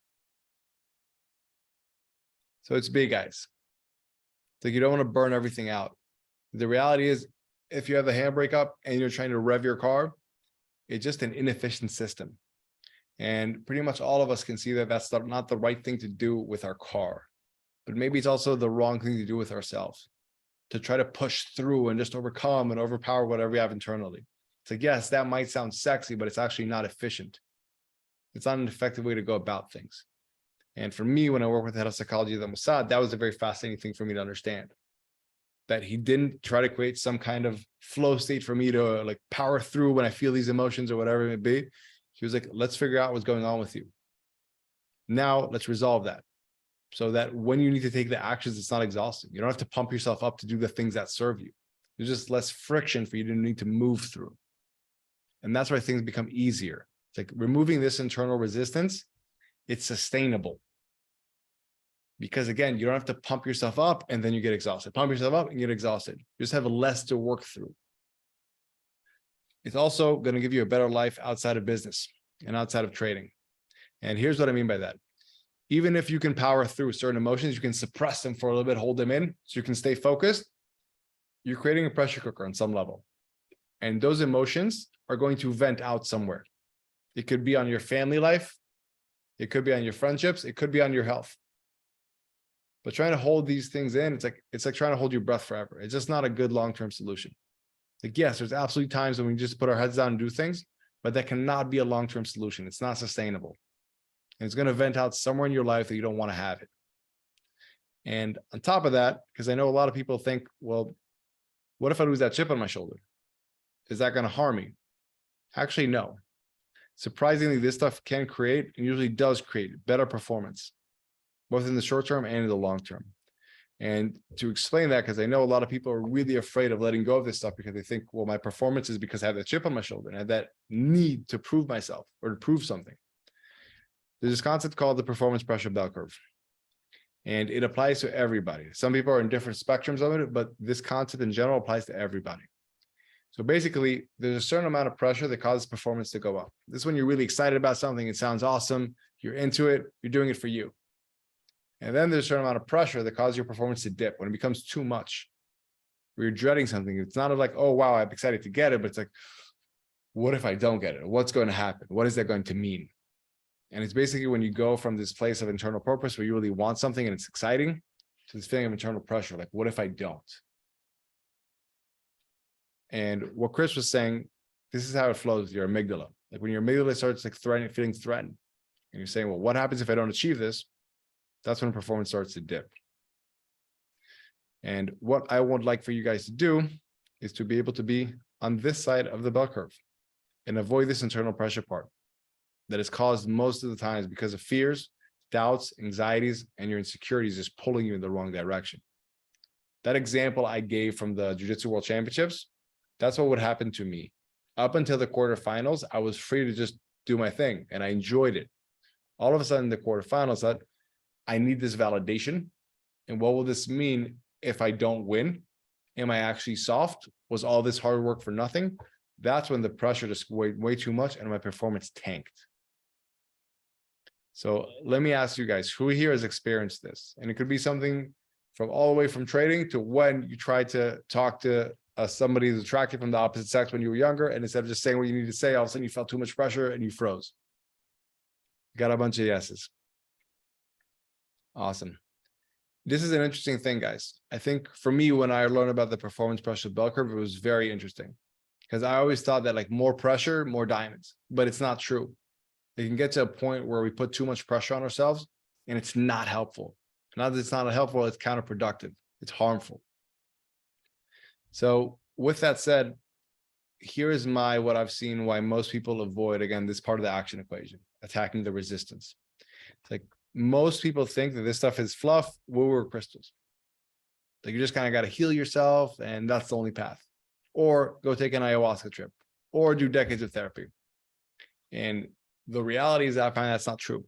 So it's B, guys. It's like you don't want to burn everything out. The reality is, if you have the handbrake up and you're trying to rev your car, it's just an inefficient system. And pretty much all of us can see that that's not the right thing to do with our car. But maybe it's also the wrong thing to do with ourselves, to try to push through and just overcome and overpower whatever we have internally. It's like, yes, that might sound sexy, but it's actually not efficient. It's not an effective way to go about things. And for me, when I work with the head of psychology of the Mossad, that was a very fascinating thing for me to understand. That he didn't try to create some kind of flow state for me to like power through when I feel these emotions or whatever it may be. He was like, let's figure out what's going on with you. Now let's resolve that, so that when you need to take the actions, it's not exhausting. You don't have to pump yourself up to do the things that serve you. There's just less friction for you to need to move through. And that's why things become easier. It's like removing this internal resistance, it's sustainable. Because again, you don't have to pump yourself up and then you get exhausted. Pump yourself up and get exhausted. You just have less to work through. It's also going to give you a better life outside of business and outside of trading. And here's what I mean by that. even if you can power through certain emotions, you can suppress them for a little bit, hold them in so you can stay focused. You're creating a pressure cooker on some level. And those emotions are going to vent out somewhere. It could be on your family life. It could be on your friendships. It could be on your health. But trying to hold these things in, it's like trying to hold your breath forever. It's just not a good long-term solution. Like, yes, there's absolutely times when we just put our heads down and do things, but that cannot be a long-term solution. It's not sustainable. And it's going to vent out somewhere in your life that you don't want to have it. And on top of that, because I know a lot of people think, well, what if I lose that chip on my shoulder? Is that going to harm me? Actually, no. Surprisingly, this stuff can create and usually does create better performance, both in the short term and in the long term. And to explain that, because I know a lot of people are really afraid of letting go of this stuff because they think, well, my performance is because I have that chip on my shoulder and I have that need to prove myself or to prove something. There's this concept called the performance pressure bell curve. And it applies to everybody. Some people are in different spectrums of it, but this concept in general applies to everybody. So basically, there's a certain amount of pressure that causes performance to go up. This is when you're really excited about something. It sounds awesome. You're into it. You're doing it for you. And then there's a certain amount of pressure that causes your performance to dip when it becomes too much. Where you're dreading something. It's not like, oh, wow, I'm excited to get it. But it's like, what if I don't get it? What's going to happen? What is that going to mean? And it's basically when you go from this place of internal purpose where you really want something and it's exciting to this feeling of internal pressure. Like, what if I don't? And what Chris was saying, this is how it flows with your amygdala. Like when your amygdala starts like feeling threatened, and you're saying, well, what happens if I don't achieve this? That's when performance starts to dip. And what I would like for you guys to do is to be able to be on this side of the bell curve and avoid this internal pressure part that is caused most of the times because of fears, doubts, anxieties, and your insecurities just pulling you in the wrong direction. That example I gave from the Jiu-Jitsu World Championships, that's what would happen to me. Up until the quarterfinals, I was free to just do my thing and I enjoyed it. All of a sudden, the quarterfinals, that I need this validation. And what will this mean if I don't win? Am I actually soft? Was all this hard work for nothing? That's when the pressure just way too much and my performance tanked. So let me ask you guys, who here has experienced this? And it could be something from all the way from trading to when you tried to talk to somebody who's attracted from the opposite sex when you were younger, and instead of just saying what you need to say, all of a sudden you felt too much pressure and you froze. Got a bunch of yeses. Awesome. This is an interesting thing, guys. I think for me, when I learned about the performance pressure bell curve, it was very interesting because I always thought that like more pressure, more diamonds, but it's not true. It can get to a point where we put too much pressure on ourselves and it's not helpful. Not that it's not helpful, it's counterproductive. It's harmful. So with that said, here is what I've seen why most people avoid, again, this part of the action equation, attacking the resistance. It's like most people think that this stuff is fluff, woo-woo crystals. Like you just kind of got to heal yourself and that's the only path. Or go take an ayahuasca trip or do decades of therapy. And the reality is that I find that's not true.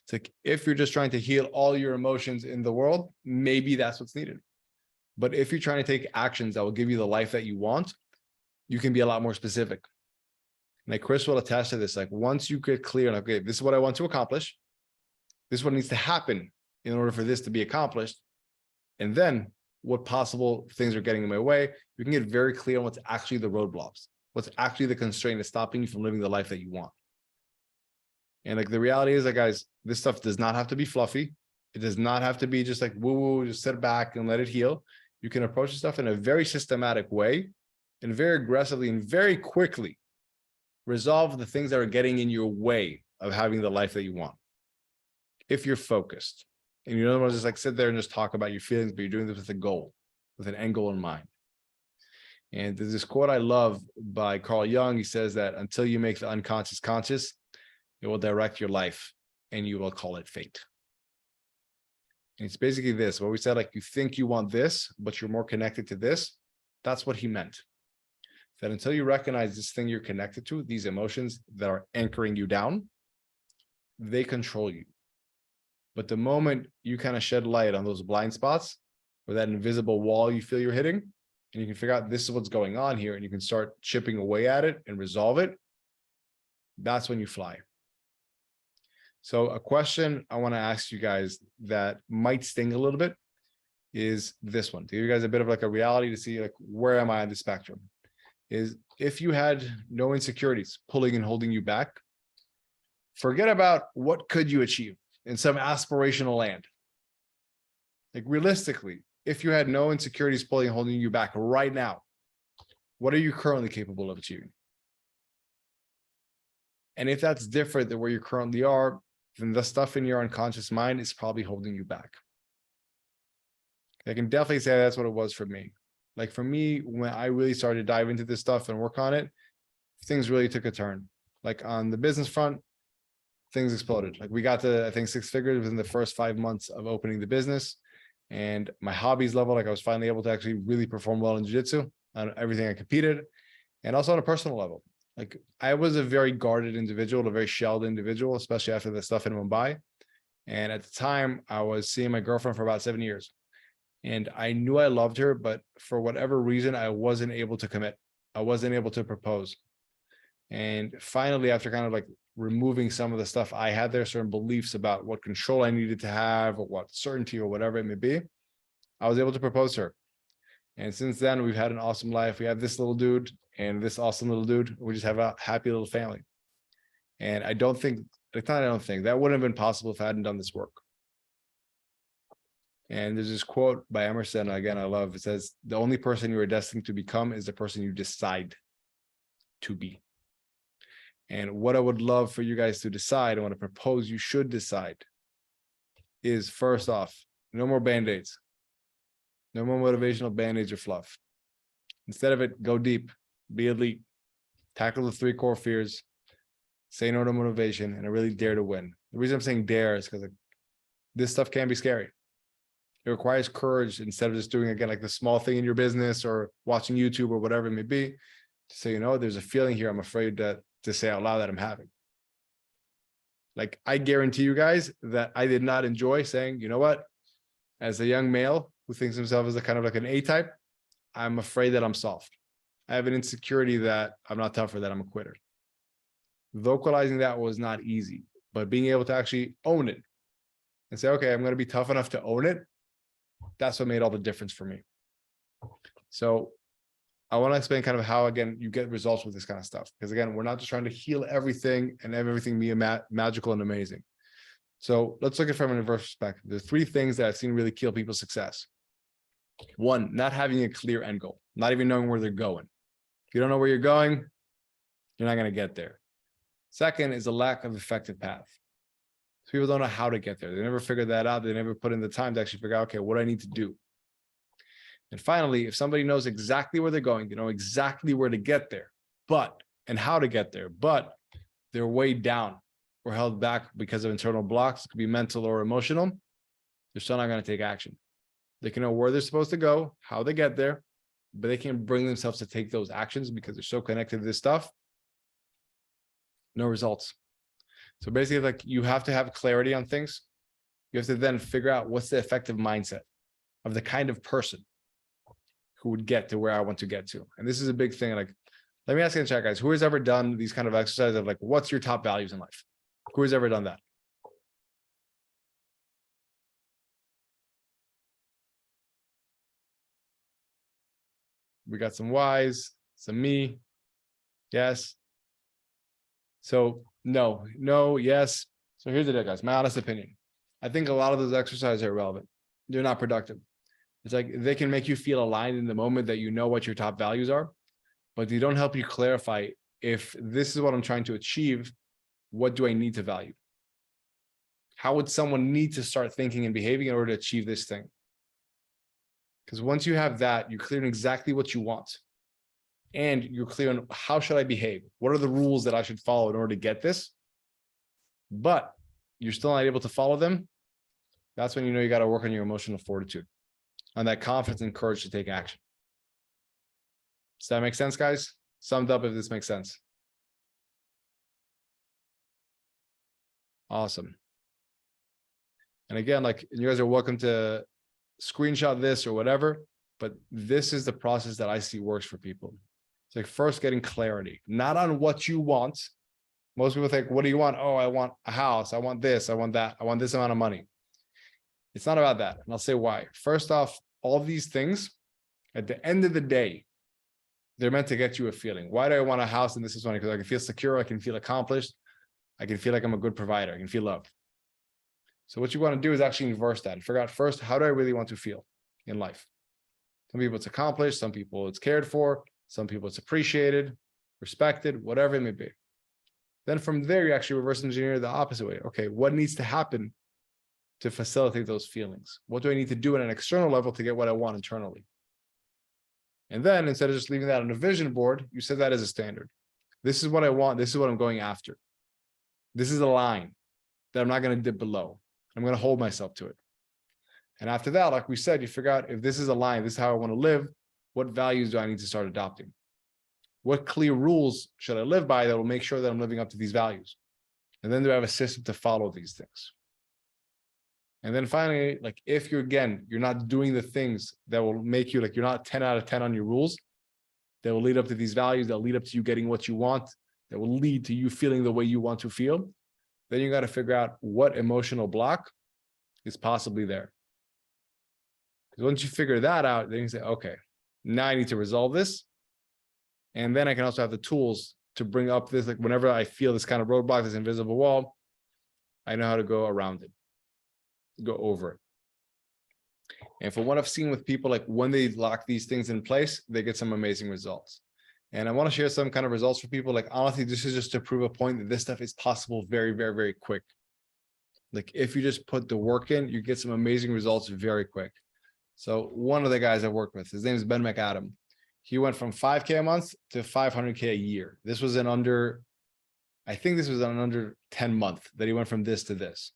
It's like if you're just trying to heal all your emotions in the world, maybe that's what's needed. But if you're trying to take actions that will give you the life that you want, you can be a lot more specific. And like Chris will attest to this, like once you get clear on, okay, this is what I want to accomplish. This is what needs to happen in order for this to be accomplished. And then what possible things are getting in my way, you can get very clear on what's actually the roadblocks, what's actually the constraint that's stopping you from living the life that you want. And like the reality is that, guys, this stuff does not have to be fluffy. It does not have to be just like woo-woo, just sit back and let it heal. You can approach the stuff in a very systematic way and very aggressively and very quickly resolve the things that are getting in your way of having the life that you want. If you're focused and you don't want to just like sit there and just talk about your feelings, but you're doing this with a goal, with an end goal in mind. And there's this quote I love by Carl Jung. He says that until you make the unconscious conscious, it will direct your life and you will call it fate. And it's basically this, what we said, like you think you want this, but you're more connected to this. That's what he meant. That until you recognize this thing you're connected to, these emotions that are anchoring you down, they control you. But the moment you kind of shed light on those blind spots or that invisible wall you feel you're hitting, and you can figure out this is what's going on here, and you can start chipping away at it and resolve it, that's when you fly. So a question I want to ask you guys that might sting a little bit is this one, to give you guys a bit of like a reality to see like, where am I on the spectrum? Is if you had no insecurities pulling and holding you back, forget about what could you achieve in some aspirational land. Like realistically, if you had no insecurities pulling and holding you back right now, what are you currently capable of achieving? And if that's different than where you currently are, then the stuff in your unconscious mind is probably holding you back. I can definitely say that's what it was for me. Like for me, when I really started to dive into this stuff and work on it, things really took a turn. Like on the business front, things exploded. Like we got to, I think, 6 figures within the first 5 months of opening the business. And my hobbies level, like I was finally able to actually really perform well in jiu-jitsu on everything I competed. And also on a personal level. Like I was a very guarded individual, a very shelled individual, especially after the stuff in Mumbai. And at the time I was seeing my girlfriend for about 7 years. And I knew I loved her, but for whatever reason, I wasn't able to commit. I wasn't able to propose. And finally, after kind of like removing some of the stuff I had there, certain beliefs about what control I needed to have or what certainty or whatever it may be, I was able to propose to her. And since then, we've had an awesome life. We have this little dude and this awesome little dude. We just have a happy little family. And I don't think, that wouldn't have been possible if I hadn't done this work. And there's this quote by Emerson, again, I love, it says, the only person you are destined to become is the person you decide to be. And what I would love for you guys to decide, I want to propose you should decide, is first off, no more band-aids. No more motivational band-aids or fluff. Instead of it, go deep, be elite, tackle the 3 core fears, say no to motivation, and I really dare to win. The reason I'm saying dare is because like, this stuff can be scary. It requires courage instead of just doing, again, like the small thing in your business or watching YouTube or whatever it may be, to say, you know, there's a feeling here I'm afraid to say out loud that I'm having. Like, I guarantee you guys that I did not enjoy saying, you know what, as a young male who thinks himself as a kind of like an A-type, I'm afraid that I'm soft. I have an insecurity that I'm not tough or that I'm a quitter. Vocalizing that was not easy, but being able to actually own it and say, okay, I'm going to be tough enough to own it. That's what made all the difference for me. So I want to explain kind of how, again, you get results with this kind of stuff. Because again, we're not just trying to heal everything and have everything be magical and amazing. So let's look at it from an inverse perspective. There's 3 things that I've seen really kill people's success. 1, not having a clear end goal, not even knowing where they're going. If you don't know where you're going, you're not going to get there. 2nd is a lack of effective path. So people don't know how to get there. They never figured that out. They never put in the time to actually figure out, okay, what do I need to do? And finally, if somebody knows exactly where they're going, they know exactly where to get there, and how to get there, but they're weighed down or held back because of internal blocks, it could be mental or emotional, they're still not going to take action. They can know where they're supposed to go, how they get there, but they can't bring themselves to take those actions because they're so connected to this stuff. No results. So basically, like, you have to have clarity on things. You have to then figure out what's the effective mindset of the kind of person who would get to where I want to get to. And this is a big thing. Like, let me ask you in the chat, guys, who has ever done these kind of exercises of like, what's your top values in life? Who has ever done that? We got some Y's, some me. Yes. So no, yes. So here's the deal, guys. My honest opinion. I think a lot of those exercises are irrelevant. They're not productive. It's like they can make you feel aligned in the moment that you know what your top values are, but they don't help you clarify, if this is what I'm trying to achieve, what do I need to value? How would someone need to start thinking and behaving in order to achieve this thing? Because once you have that, you're clear on exactly what you want. And you're clear on how should I behave? What are the rules that I should follow in order to get this? But you're still not able to follow them. That's when you know you got to work on your emotional fortitude, on that confidence and courage to take action. Does that make sense, guys? Summed up if this makes sense. Awesome. And again, like, you guys are welcome to screenshot this or whatever, but this is the process that I see works for people. It's like, first getting clarity, not on what you want, Most people think, what do you want? Oh, I want a house. I want this. I want that. I want this amount of money. It's not about that. And I'll say why. First off, all of these things, at the end of the day, they're meant to get you a feeling. Why do I want a house? And this is funny because I can feel secure. I can feel accomplished. I can feel like I'm a good provider. I can feel loved. So what you want to do is actually inverse that and figure out first, how do I really want to feel in life? Some people it's accomplished. Some people it's cared for. Some people it's appreciated, respected, whatever it may be. Then from there, you actually reverse engineer the opposite way. Okay, what needs to happen to facilitate those feelings? What do I need to do at an external level to get what I want internally? And then instead of just leaving that on a vision board, you set that as a standard. This is what I want. This is what I'm going after. This is a line that I'm not going to dip below. I'm going to hold myself to it. And after that, like we said, you figure out if this is a line, this is how I want to live. What values do I need to start adopting? What clear rules should I live by that will make sure that I'm living up to these values? And then do I have a system to follow these things? And then finally, like if you're not doing the things that will make you, like you're not 10 out of 10 on your rules, that will lead up to these values, that will lead up to you getting what you want, that will lead to you feeling the way you want to feel, then you got to figure out what emotional block is possibly there. Because once you figure that out, then you say, okay, now I need to resolve this. And then I can also have the tools to bring up this, like whenever I feel this kind of roadblock, this invisible wall, I know how to go around it, go over it. And from what I've seen with people, like when they lock these things in place, they get some amazing results. And I want to share some kind of results for people. Like, honestly, this is just to prove a point that this stuff is possible very, very, very quick. Like if you just put the work in, you get some amazing results very quick. So one of the guys I work with, his name is Ben McAdam. He went from 5K a month to 500K a year. This was I think this was an under 10 month that he went from this to this.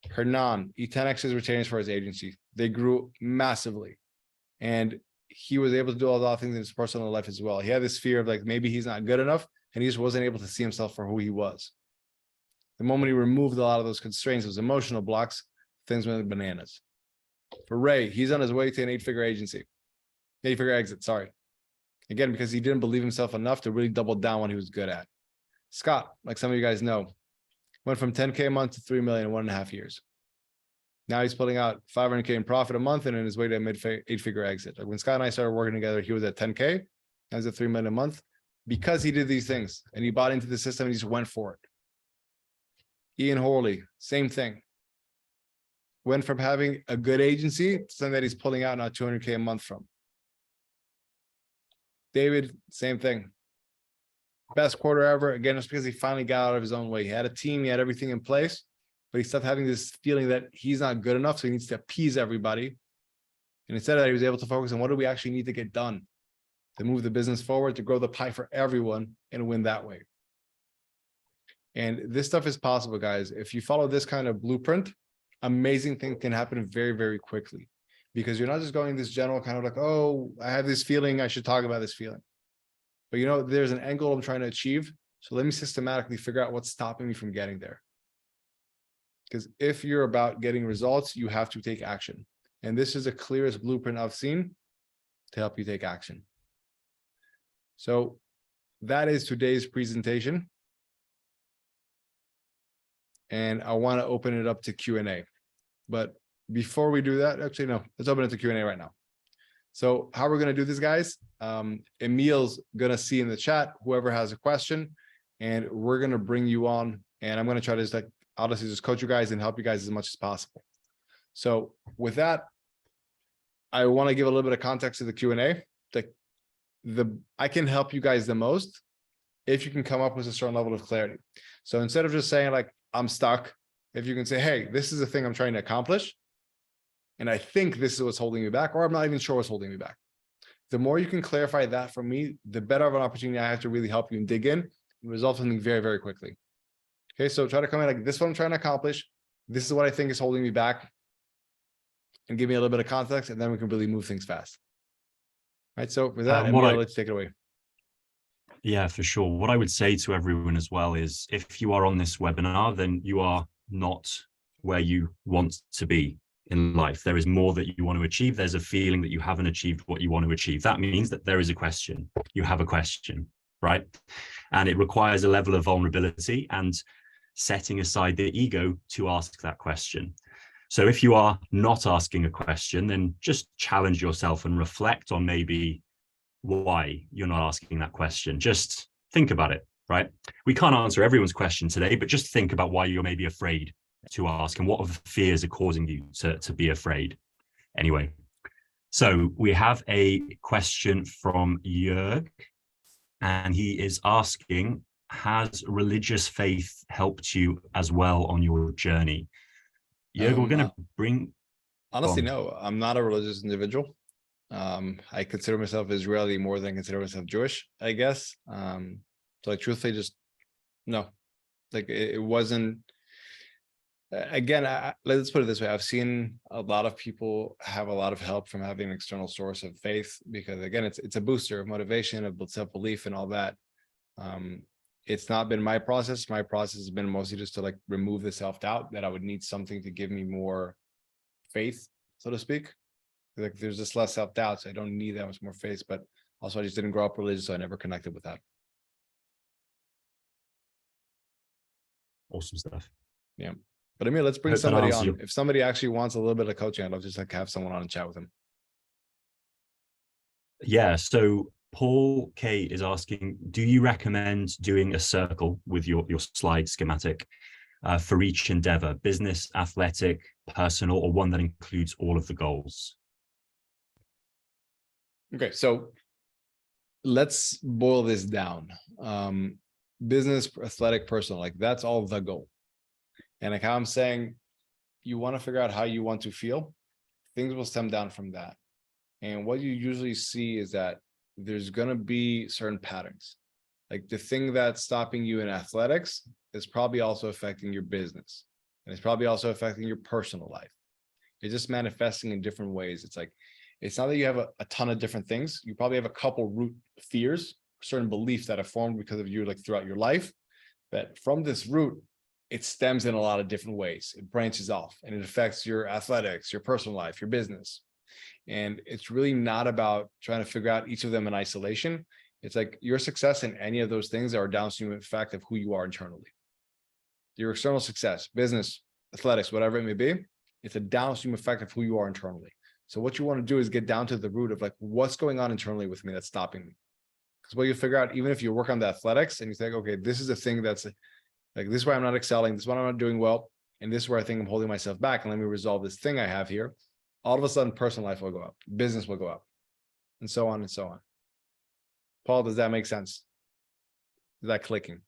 Hernan, he 10x his retainers for his agency. They grew massively. And he was able to do a lot of things in his personal life as well. He had this fear of like, maybe he's not good enough. And he just wasn't able to see himself for who he was. The moment he removed a lot of those constraints, those emotional blocks, things went bananas. For Ray, he's on his way to an 8-figure exit, sorry. Again, because he didn't believe himself enough to really double down what he was good at. Scott, like some of you guys know, went from 10K a month to 3 million in 1.5 years. Now he's pulling out 500K in profit a month and on his way to a mid-8-figure exit. Like when Scott and I started working together, he was at 10K. I was at 3 million a month because he did these things and he bought into the system and he just went for it. Ian Horley, same thing. Went from having a good agency to something that he's pulling out now 200K a month from. David, same thing. Best quarter ever. Again, just because he finally got out of his own way. He had a team, he had everything in place, but he stopped having this feeling that he's not good enough, so he needs to appease everybody. And instead of that, he was able to focus on what do we actually need to get done to move the business forward, to grow the pie for everyone and win that way. And this stuff is possible, guys. If you follow this kind of blueprint, amazing things can happen very, very quickly. Because you're not just going this general kind of like, oh, I have this feeling, I should talk about this feeling. But you know, there's an end goal I'm trying to achieve. So let me systematically figure out what's stopping me from getting there. Because if you're about getting results, you have to take action. And this is the clearest blueprint I've seen to help you take action. So that is today's presentation. And I want to open it up to Q&A. But before we do that, actually, no, let's open it to Q&A right now. So how we're going to do this, guys, Emil's going to see in the chat whoever has a question, and we're going to bring you on, and I'm going to try to just like, honestly, just coach you guys and help you guys as much as possible. So with that, I want to give a little bit of context to the Q&A. I can help you guys the most if you can come up with a certain level of clarity. So instead of just saying like, I'm stuck, if you can say, hey, this is the thing I'm trying to accomplish, and I think this is what's holding me back, or I'm not even sure what's holding me back. The more you can clarify that for me, the better of an opportunity I have to really help you and dig in and resolve something very, very quickly. Okay, so try to come in like, this is what I'm trying to accomplish. This is what I think is holding me back. And give me a little bit of context, and then we can really move things fast. All right, so with that, Emil, let's take it away. Yeah, for sure. What I would say to everyone as well is if you are on this webinar, then you are not where you want to be in life. There is more that you want to achieve. There's a feeling that you haven't achieved what you want to achieve. That means that there is a question. You have a question. right? And it requires a level of vulnerability and setting aside the ego to ask that question. So if you are not asking a question, then just challenge yourself and reflect on maybe why you're not asking that question. Just think about it, right? We can't answer everyone's question today, but just think about why you're maybe afraid to ask and what of the fears are causing you to be afraid. Anyway, so we have a question from Jörg, and he is asking, has religious faith helped you as well on your journey? Jörg, we're going to bring... Honestly, no, I'm not a religious individual. I consider myself Israeli more than I consider myself Jewish, I guess. So like, truthfully, just no, like it wasn't, again, let's put it this way. I've seen a lot of people have a lot of help from having an external source of faith, because again, it's a booster of motivation, of self-belief and all that. It's not been my process. My process has been mostly just to like remove the self-doubt that I would need something to give me more faith, so to speak. Like there's just less self-doubt, so I don't need that much more faith. But also I just didn't grow up religious, so I never connected with that. Awesome stuff. Yeah. But I mean, let's bring Hope that somebody answers on. your- If somebody actually wants a little bit of coaching, I'd love to just like have someone on and chat with them. Yeah, so Paul K is asking, do you recommend doing a circle with your slide schematic for each endeavor, business, athletic, personal, or one that includes all of the goals? Okay, so let's boil this down. Business, athletic, personal, like that's all the goal. And like how I'm saying, you want to figure out how you want to feel, things will stem down from that. And what you usually see is that there's going to be certain patterns. Like the thing that's stopping you in athletics is probably also affecting your business. And it's probably also affecting your personal life. It's just manifesting in different ways. It's like, it's not that you have a ton of different things. You probably have a couple root fears, certain beliefs that have formed because of you like throughout your life, that from this root, it stems in a lot of different ways. It branches off and it affects your athletics, your personal life, your business. And it's really not about trying to figure out each of them in isolation. It's like your success in any of those things are a downstream effect of who you are internally. Your external success, business, athletics, whatever it may be, it's a downstream effect of who you are internally. So what you want to do is get down to the root of like, what's going on internally with me that's stopping me? Because what you figure out, even if you work on the athletics and you think, okay, this is a thing that's like, this is why I'm not excelling, this is why I'm not doing well, and this is where I think I'm holding myself back, and let me resolve this thing I have here. All of a sudden, personal life will go up, business will go up, and so on and so on. Paul, does that make sense? Is that clicking?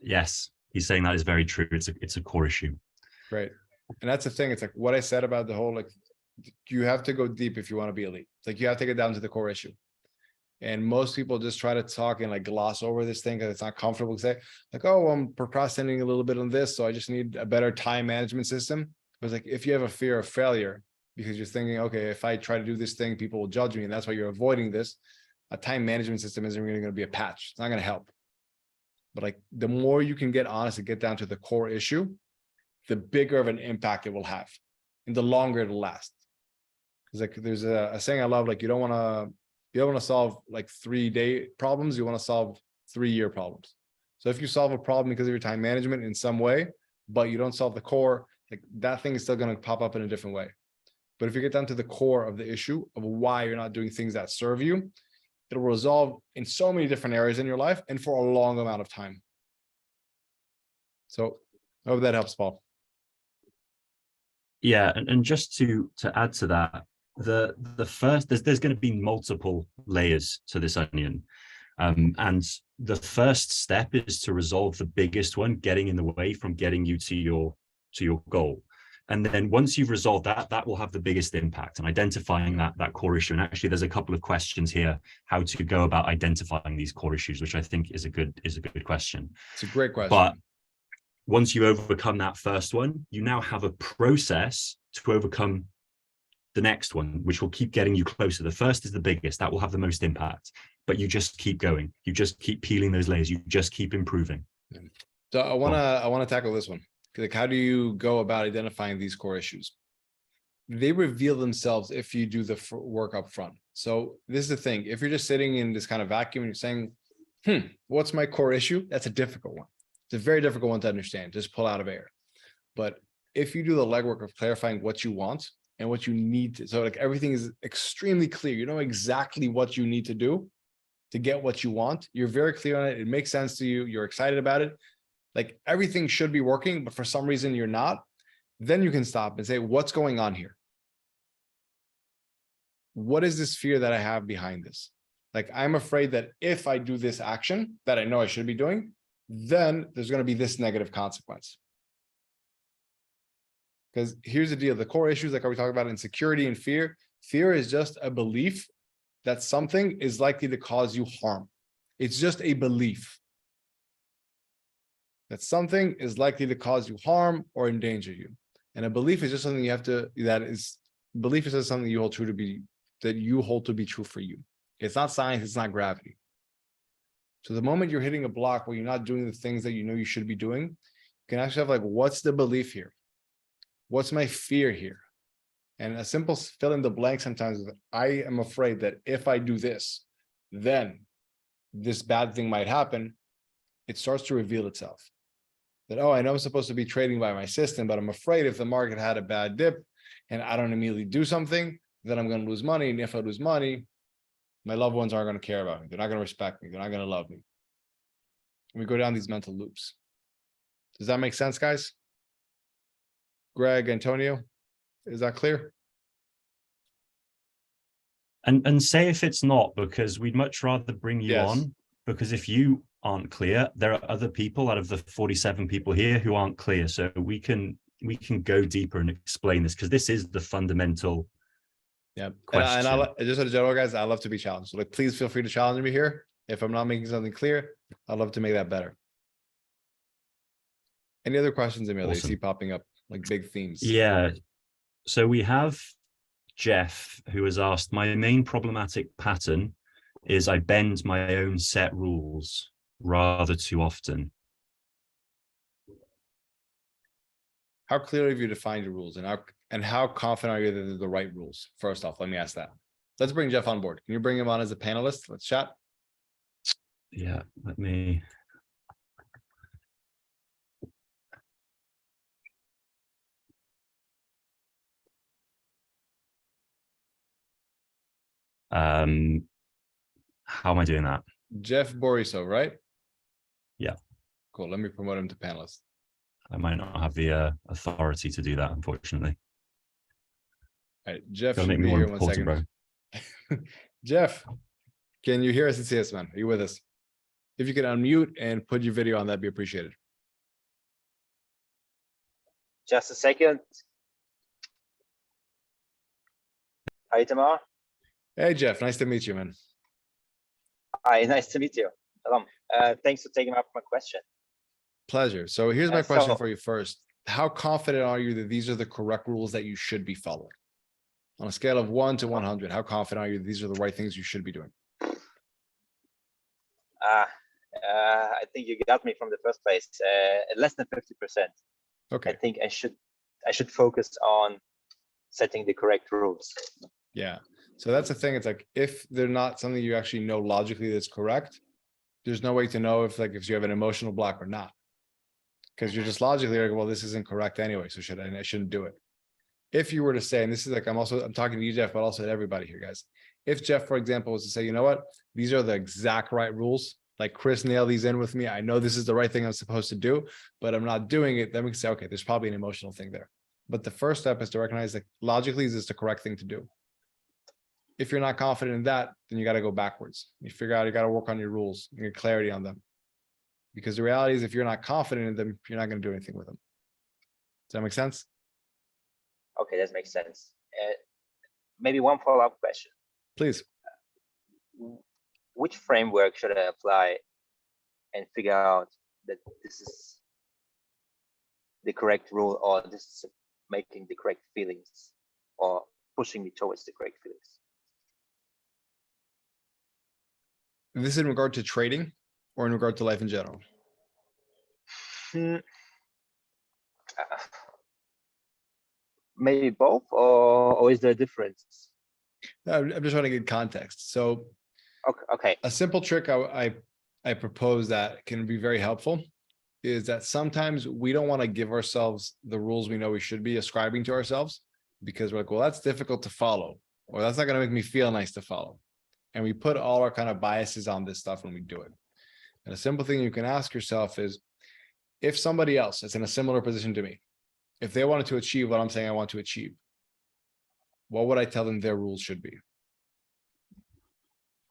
Yes, he's saying that is very true. It's a core issue. Great. And that's the thing. It's like what I said about the whole, like, you have to go deep if you want to be elite. It's like you have to get down to the core issue. And most people just try to talk and like gloss over this thing because it's not comfortable to say, like, oh, I'm procrastinating a little bit on this, so I just need a better time management system. But like, if you have a fear of failure because you're thinking, okay, if I try to do this thing, people will judge me, and that's why you're avoiding this, a time management system isn't really going to be a patch. It's not going to help. But like, the more you can get honest and get down to the core issue, the bigger of an impact it will have, and the longer it'll last. Because like, there's a saying I love, like, you don't want to solve like 3-day problems. You want to solve 3-year problems. So if you solve a problem because of your time management in some way, but you don't solve the core, like that thing is still going to pop up in a different way. But if you get down to the core of the issue of why you're not doing things that serve you, it'll resolve in so many different areas in your life and for a long amount of time. So I hope that helps, Paul. Yeah, and just to add to that, the first, there's going to be multiple layers to this onion, and the first step is to resolve the biggest one, getting in the way from getting you to your goal. And then once you've resolved that will have the biggest impact, and identifying that core issue. And actually, there's a couple of questions here how to go about identifying these core issues, which I think is a good question. It's a great question. But once you overcome that first one, you now have a process to overcome the next one, which will keep getting you closer. The first is the biggest, that will have the most impact, but you just keep going. You just keep peeling those layers. You just keep improving. So I want to tackle this one. Like, how do you go about identifying these core issues? they reveal themselves if you do the work up front. So this is the thing. If you're just sitting in this kind of vacuum and you're saying, what's my core issue? That's a difficult one. It's a very difficult one to understand. Just pull out of air. But if you do the legwork of clarifying what you want and what you need to, so like everything is extremely clear. You know exactly what you need to do to get what you want. You're very clear on it. It makes sense to you. You're excited about it. Like everything should be working, but for some reason you're not. Then you can stop and say, what's going on here? What is this fear that I have behind this? Like, I'm afraid that if I do this action that I know I should be doing, then there's going to be this negative consequence. Because here's the deal. The core issues, like we talk about insecurity and fear. Fear is just a belief that something is likely to cause you harm. It's just a belief that something is likely to cause you harm or endanger you. And a belief is just something you have to, belief is just something you hold true to be, that you hold to be true for you. It's not science, it's not gravity. So the moment you're hitting a block where you're not doing the things that you know you should be doing, you can actually have like, what's the belief here? What's my fear here? And a simple fill in the blank sometimes is, I am afraid that if I do this, then this bad thing might happen. It starts to reveal itself. That, oh, I know I'm supposed to be trading by my system, but I'm afraid if the market had a bad dip and I don't immediately do something, then I'm going to lose money. And if I lose money, my loved ones aren't going to care about me. They're not going to respect me. They're not going to love me. And we go down these mental loops. Does that make sense, guys? Greg, Antonio, is that clear? And say if it's not, because we'd much rather bring you Yes. on, because if you aren't clear, there are other people out of the 47 people here who aren't clear. So we can go deeper and explain this, because this is the fundamental question. And I just as a general, guys, I love to be challenged. So like, please feel free to challenge me here. If I'm not making something clear, I'd love to make that better. Any other questions, Emil, that you Awesome. see popping up, like big themes? Yeah. So we have Jeff, who has asked, my main problematic pattern is I bend my own set rules rather too often. How clearly have you defined your rules, and how confident are you that they're the right rules? First off, let me ask that. Let's bring Jeff on board. Can you bring him on as a panelist? Let's chat. Yeah, let me. How am I doing that? Jeff Borisov, right? Yeah. Cool. Let me promote him to panelist. I might not have the authority to do that, unfortunately. All right, Jeff Gotta should make me be more here 1 important, second. Jeff, can you hear us? It's yes, man. Are you with us? If you could unmute and put your video on, that'd be appreciated. Just a second. Hi, Itamar. Hey, Jeff. Nice to meet you, man. Hi, nice to meet you. Hello. Thanks for taking up my question. Pleasure. So here's my question So- for you first. How confident are you that these are the correct rules that you should be following? On a scale of 1 to 100, how confident are you that these are the right things you should be doing? I think you got me from the first place. Less than 50%. Okay. I think I should focus on setting the correct rules. Yeah. So that's the thing. It's like, if they're not something you actually know logically that's correct, there's no way to know if you have an emotional block or not. Because you're just logically like, well, this isn't correct anyway, so I shouldn't do it. If you were to say, and this is like, I'm talking to you, Jeff, but also to everybody here, guys. If Jeff, for example, was to say, you know what, these are the exact right rules, like Chris nailed these in with me. I know this is the right thing I'm supposed to do, but I'm not doing it. Then we can say, okay, there's probably an emotional thing there. But the first step is to recognize that logically, is this the correct thing to do? If you're not confident in that, then you got to go backwards. You figure out, you got to work on your rules and get clarity on them. Because the reality is, if you're not confident in them, you're not going to do anything with them. Does that make sense? Okay, that makes sense. Maybe one follow-up question. Please. Which framework should I apply and figure out that this is the correct rule, or this is making the correct feelings, or pushing me towards the correct feelings? This is in regard to trading or in regard to life in general? maybe both, or is there a difference? I'm just trying to get context. So Okay. a simple trick I propose that can be very helpful is that sometimes we don't want to give ourselves the rules we know we should be ascribing to ourselves because we're like, well, that's difficult to follow, or that's not going to make me feel nice to follow. And we put all our kind of biases on this stuff when we do it. And a simple thing you can ask yourself is, if somebody else is in a similar position to me, if they wanted to achieve what I'm saying I want to achieve, what would I tell them their rules should be?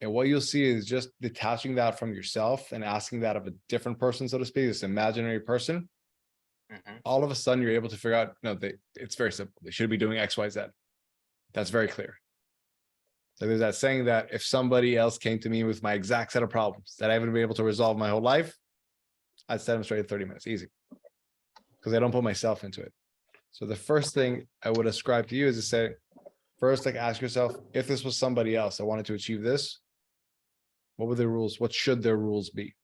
And what you'll see is just detaching that from yourself and asking that of a different person, so to speak, this imaginary person. All of a sudden, you're able to figure out, no, it's very simple. They should be doing X, Y, Z. That's very clear. So there's that saying that if somebody else came to me with my exact set of problems that I haven't been able to resolve my whole life, I'd set them straight in 30 minutes, easy. Because I don't put myself into it. So the first thing I would ascribe to you is to say, first, like ask yourself, if this was somebody else that wanted to achieve this, what were their rules? What should their rules be?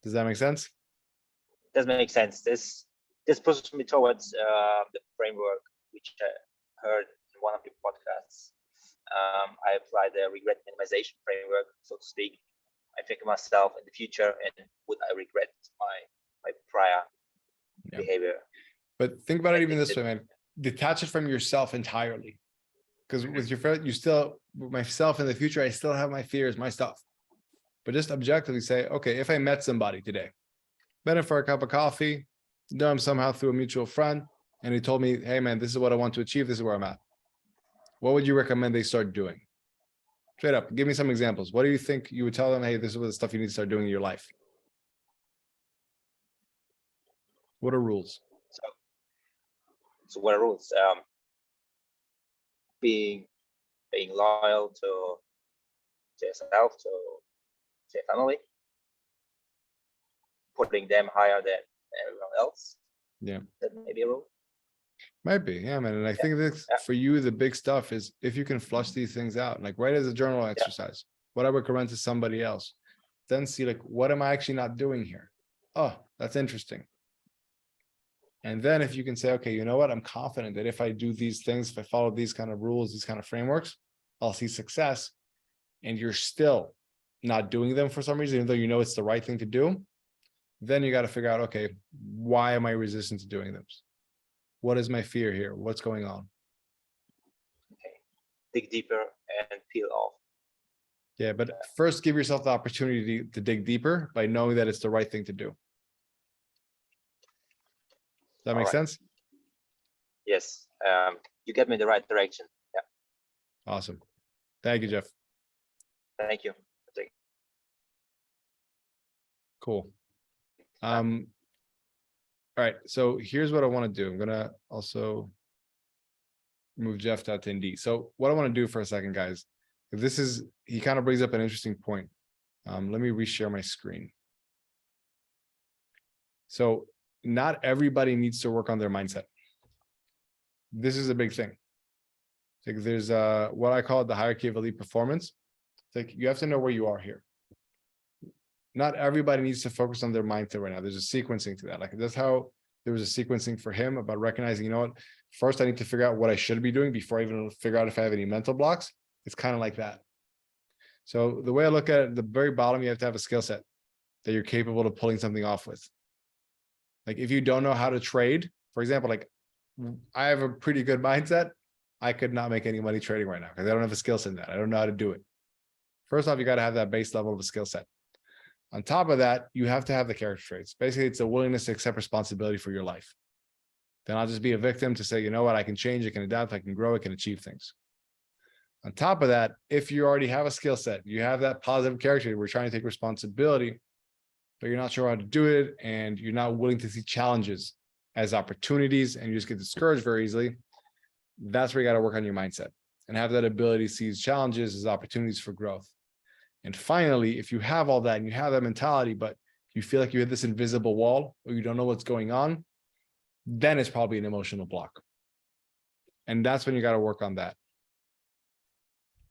Does that make sense? Does make sense. This pushes me towards the framework which I heard in one of your podcasts. I applied the regret minimization framework, so to speak. I think of myself in the future and would I regret my prior behavior. But think about it even this way, man. Detach it from yourself entirely. Because with your friend, you still, myself in the future, I still have my fears, my stuff. But just objectively say, okay, if I met somebody today, met him for a cup of coffee, know him somehow through a mutual friend, and he told me, hey man, this is what I want to achieve, this is where I'm at. What would you recommend they start doing? Straight up, give me some examples. What do you think you would tell them, hey, this is what the stuff you need to start doing in your life? What are rules? So what are rules? Being loyal to yourself, to your family, putting them higher than everyone else. Yeah, that may be a rule. Might be, yeah, man. And I think that for you, the big stuff is if you can flush these things out, like write as a journal exercise, what I would recommend to somebody else, then see like, what am I actually not doing here? Oh, that's interesting. And then if you can say, okay, you know what? I'm confident that if I do these things, if I follow these kind of rules, these kind of frameworks, I'll see success. And you're still not doing them for some reason, even though you know it's the right thing to do, then you got to figure out, okay, why am I resistant to doing this? What is my fear here? What's going on? Okay. Dig deeper and peel off. Yeah, but first give yourself the opportunity to dig deeper by knowing that it's the right thing to do. Does that make sense? Yes. You get me in the right direction. Yeah. Awesome. Thank you, Jeff. Thank you. Cool. All right. So here's what I want to do. I'm going to also move Jeff to attendee. So what I want to do for a second, guys, he kind of brings up an interesting point. Let me reshare my screen. So not everybody needs to work on their mindset. This is a big thing. Like there's what I call the hierarchy of elite performance. It's like you have to know where you are here. Not everybody needs to focus on their mindset right now. There's a sequencing to that. Like that's how there was a sequencing for him about recognizing, you know what, first I need to figure out what I should be doing before I even figure out if I have any mental blocks. It's kind of like that. So the way I look at it, at the very bottom, you have to have a skill set that you're capable of pulling something off with. Like if you don't know how to trade, for example, like I have a pretty good mindset. I could not make any money trading right now because I don't have a skill set in that. I don't know how to do it. First off, you got to have that base level of a skill set. On top of that, you have to have the character traits. Basically, it's a willingness to accept responsibility for your life. Then I'll just be a victim to say, you know what, I can change, I can adapt, I can grow, I can achieve things. On top of that, if you already have a skill set, you have that positive character, we're trying to take responsibility, but you're not sure how to do it, and you're not willing to see challenges as opportunities, and you just get discouraged very easily, that's where you got to work on your mindset and have that ability to see challenges as opportunities for growth. And finally, if you have all that and you have that mentality, but you feel like you hit this invisible wall or you don't know what's going on, then it's probably an emotional block. And that's when you got to work on that.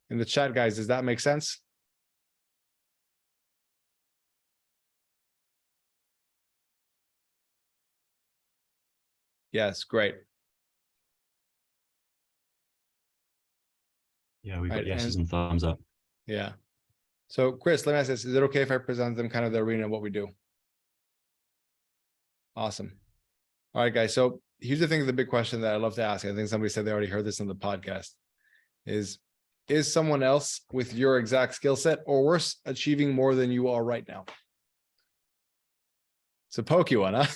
In the chat, guys, does that make sense? Yes, great. Yeah, we've got Right, yeses and- and thumbs up. Yeah. So Chris, let me ask this. Is it okay if I present them kind of the arena of what we do? Awesome. All right, guys. So here's the thing, the big question that I love to ask. I think somebody said they already heard this on the podcast. Is someone else with your exact skill set or worse achieving more than you are right now? It's a pokey one, huh?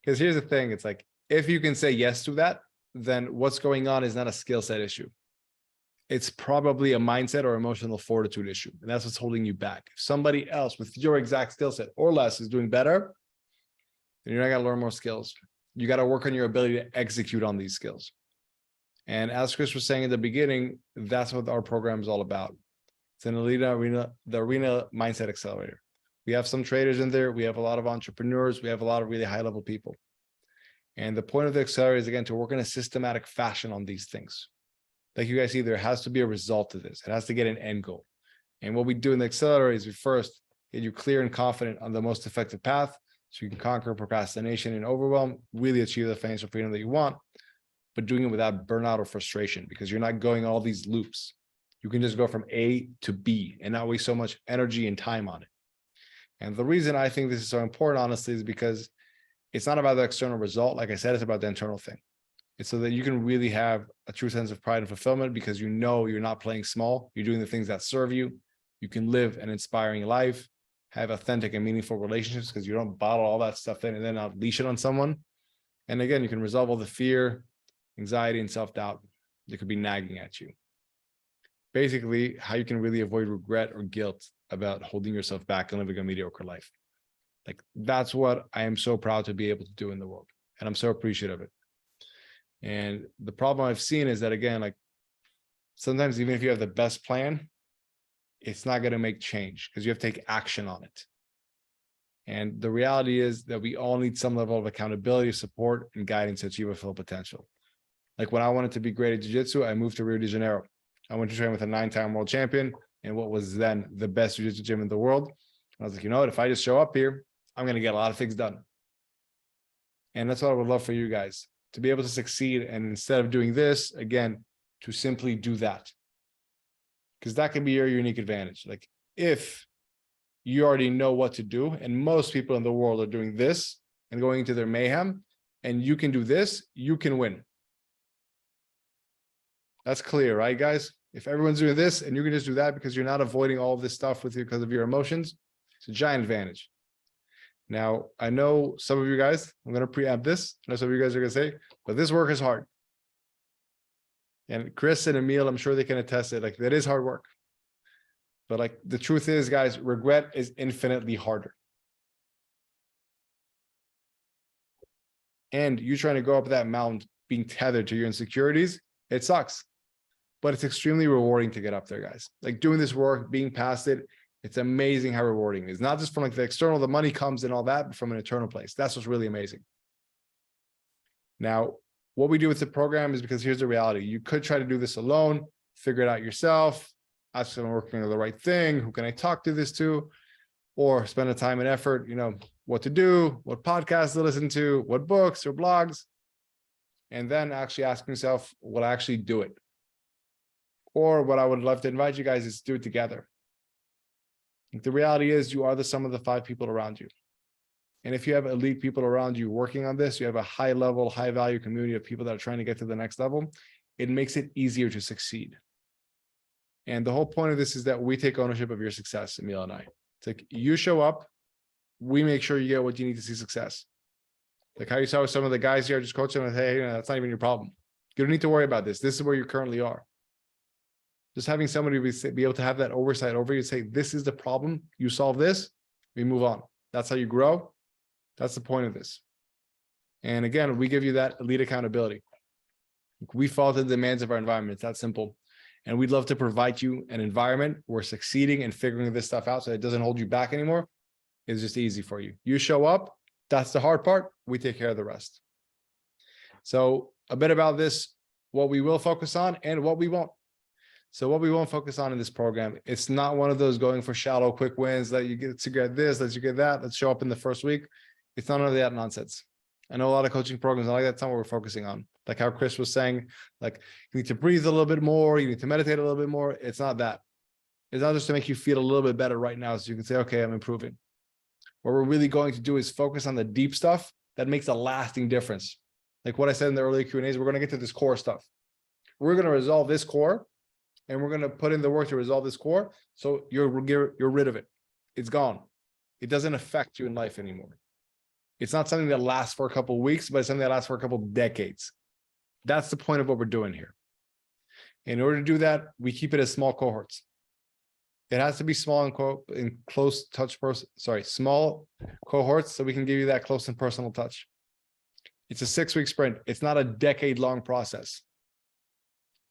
Because here's the thing. It's like, if you can say yes to that, then what's going on is not a skill set issue. It's probably a mindset or emotional fortitude issue. And that's what's holding you back. If somebody else with your exact skill set or less is doing better, then you're not going to learn more skills. You got to work on your ability to execute on these skills. And as Chris was saying in the beginning, that's what our program is all about. It's an the Arena Mindset Accelerator. We have some traders in there. We have a lot of entrepreneurs. We have a lot of really high level people. And the point of the accelerator is, again, to work in a systematic fashion on these things. Like you guys see, there has to be a result to this. It has to get an end goal. And what we do in the accelerator is we first get you clear and confident on the most effective path so you can conquer procrastination and overwhelm, really achieve the financial freedom that you want, but doing it without burnout or frustration, because you're not going all these loops. You can just go from A to B and not waste so much energy and time on it. And the reason I think this is so important, honestly, is because it's not about the external result. Like I said, it's about the internal thing. It's so that you can really have a true sense of pride and fulfillment because you know you're not playing small. You're doing the things that serve you. You can live an inspiring life, have authentic and meaningful relationships because you don't bottle all that stuff in and then unleash it on someone. And again, you can resolve all the fear, anxiety, and self-doubt that could be nagging at you. Basically, how you can really avoid regret or guilt about holding yourself back and living a mediocre life. Like, that's what I am so proud to be able to do in the world. And I'm so appreciative of it. And the problem I've seen is that, again, like sometimes even if you have the best plan, it's not going to make change because you have to take action on it. And the reality is that we all need some level of accountability, support, and guidance to achieve a full potential. Like when I wanted to be great at jiu-jitsu, I moved to Rio de Janeiro. I went to train with a 9-time world champion and what was then the best jiu-jitsu gym in the world. I was like, you know what, if I just show up here, I'm going to get a lot of things done. And that's what I would love for you guys, to be able to succeed. And instead of doing this, again, to simply do that. Because that can be your unique advantage. Like if you already know what to do, and most people in the world are doing this and going into their mayhem, and you can do this, you can win. That's clear, right, guys? If everyone's doing this and you can just do that because you're not avoiding all of this stuff with you because of your emotions, it's a giant advantage. Now, I know some of you guys, I'm going to preempt this. I know some of you guys are going to say, but this work is hard. And Chris and Emil, I'm sure they can attest it. Like, that is hard work. But like, the truth is, guys, regret is infinitely harder. And you trying to go up that mountain being tethered to your insecurities, it sucks. But it's extremely rewarding to get up there, guys. Like doing this work, being past it, it's amazing how rewarding it is. Not just from like the external, the money comes and all that, but from an internal place. That's what's really amazing. Now, what we do with the program is, because here's the reality. You could try to do this alone, figure it out yourself, ask if I'm working on the right thing, who can I talk to this to, or spend the time and effort, what to do, what podcasts to listen to, what books or blogs, and then actually ask yourself, will I actually do it? Or what I would love to invite you guys is to do it together. The reality is you are the sum of the 5 people around you. And if you have elite people around you working on this, you have a high level, high value community of people that are trying to get to the next level, it makes it easier to succeed. And the whole point of this is that we take ownership of your success, Emil and I. It's like you show up, we make sure you get what you need to see success. Like how you saw with some of the guys here, just coach them, hey, that's not even your problem. You don't need to worry about this. This is where you currently are. Just having somebody be able to have that oversight over you, say, this is the problem, you solve this, we move on. That's how you grow. That's the point of this. And again, we give you that elite accountability. We follow the demands of our environment. It's that simple. And we'd love to provide you an environment where succeeding and figuring this stuff out so it doesn't hold you back anymore is just easy for you. You show up, that's the hard part. We take care of the rest. So a bit about this, what we will focus on and what we won't. So what we won't focus on in this program, it's not one of those going for shallow, quick wins that you get to get this, that you get that, let's show up in the first week. It's none of that nonsense. I know a lot of coaching programs, I like that's not what we're focusing on. Like how Chris was saying, like you need to breathe a little bit more, you need to meditate a little bit more. It's not that. It's not just to make you feel a little bit better right now so you can say, okay, I'm improving. What we're really going to do is focus on the deep stuff that makes a lasting difference. Like what I said in the earlier Q&As, we're going to get to this core stuff. We're going to resolve this core, and we're going to put in the work to resolve this core. So you're rid of it. It's gone. It doesn't affect you in life anymore. It's not something that lasts for a couple of weeks, but it's something that lasts for a couple of decades. That's the point of what we're doing here. In order to do that, we keep it as small cohorts. It has to be small and in close touch small cohorts so we can give you that close and personal touch. It's a 6-week sprint. It's not a decade-long process.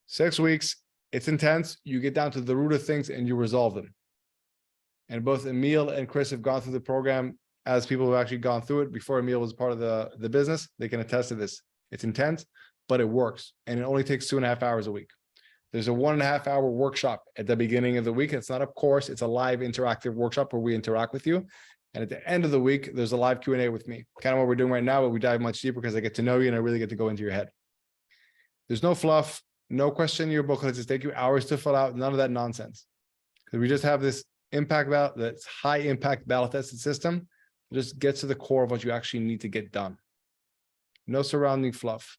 6 weeks, it's intense. You get down to the root of things and you resolve them. And both Emil and Chris have gone through the program as people who have actually gone through it before Emil was part of the business. They can attest to this. It's intense, but it works. And it only takes 2.5 hours a week. There's a 1.5 hour workshop at the beginning of the week. It's not a course. It's a live interactive workshop where we interact with you. And at the end of the week, there's a live Q&A with me. Kind of what we're doing right now, but we dive much deeper because I get to know you and I really get to go into your head. There's no fluff, no question in your booklet. It's take you hours to fill out. None of that nonsense. Because we just have this impact battle, that's high impact battle tested system. It just gets to the core of what you actually need to get done. No surrounding fluff.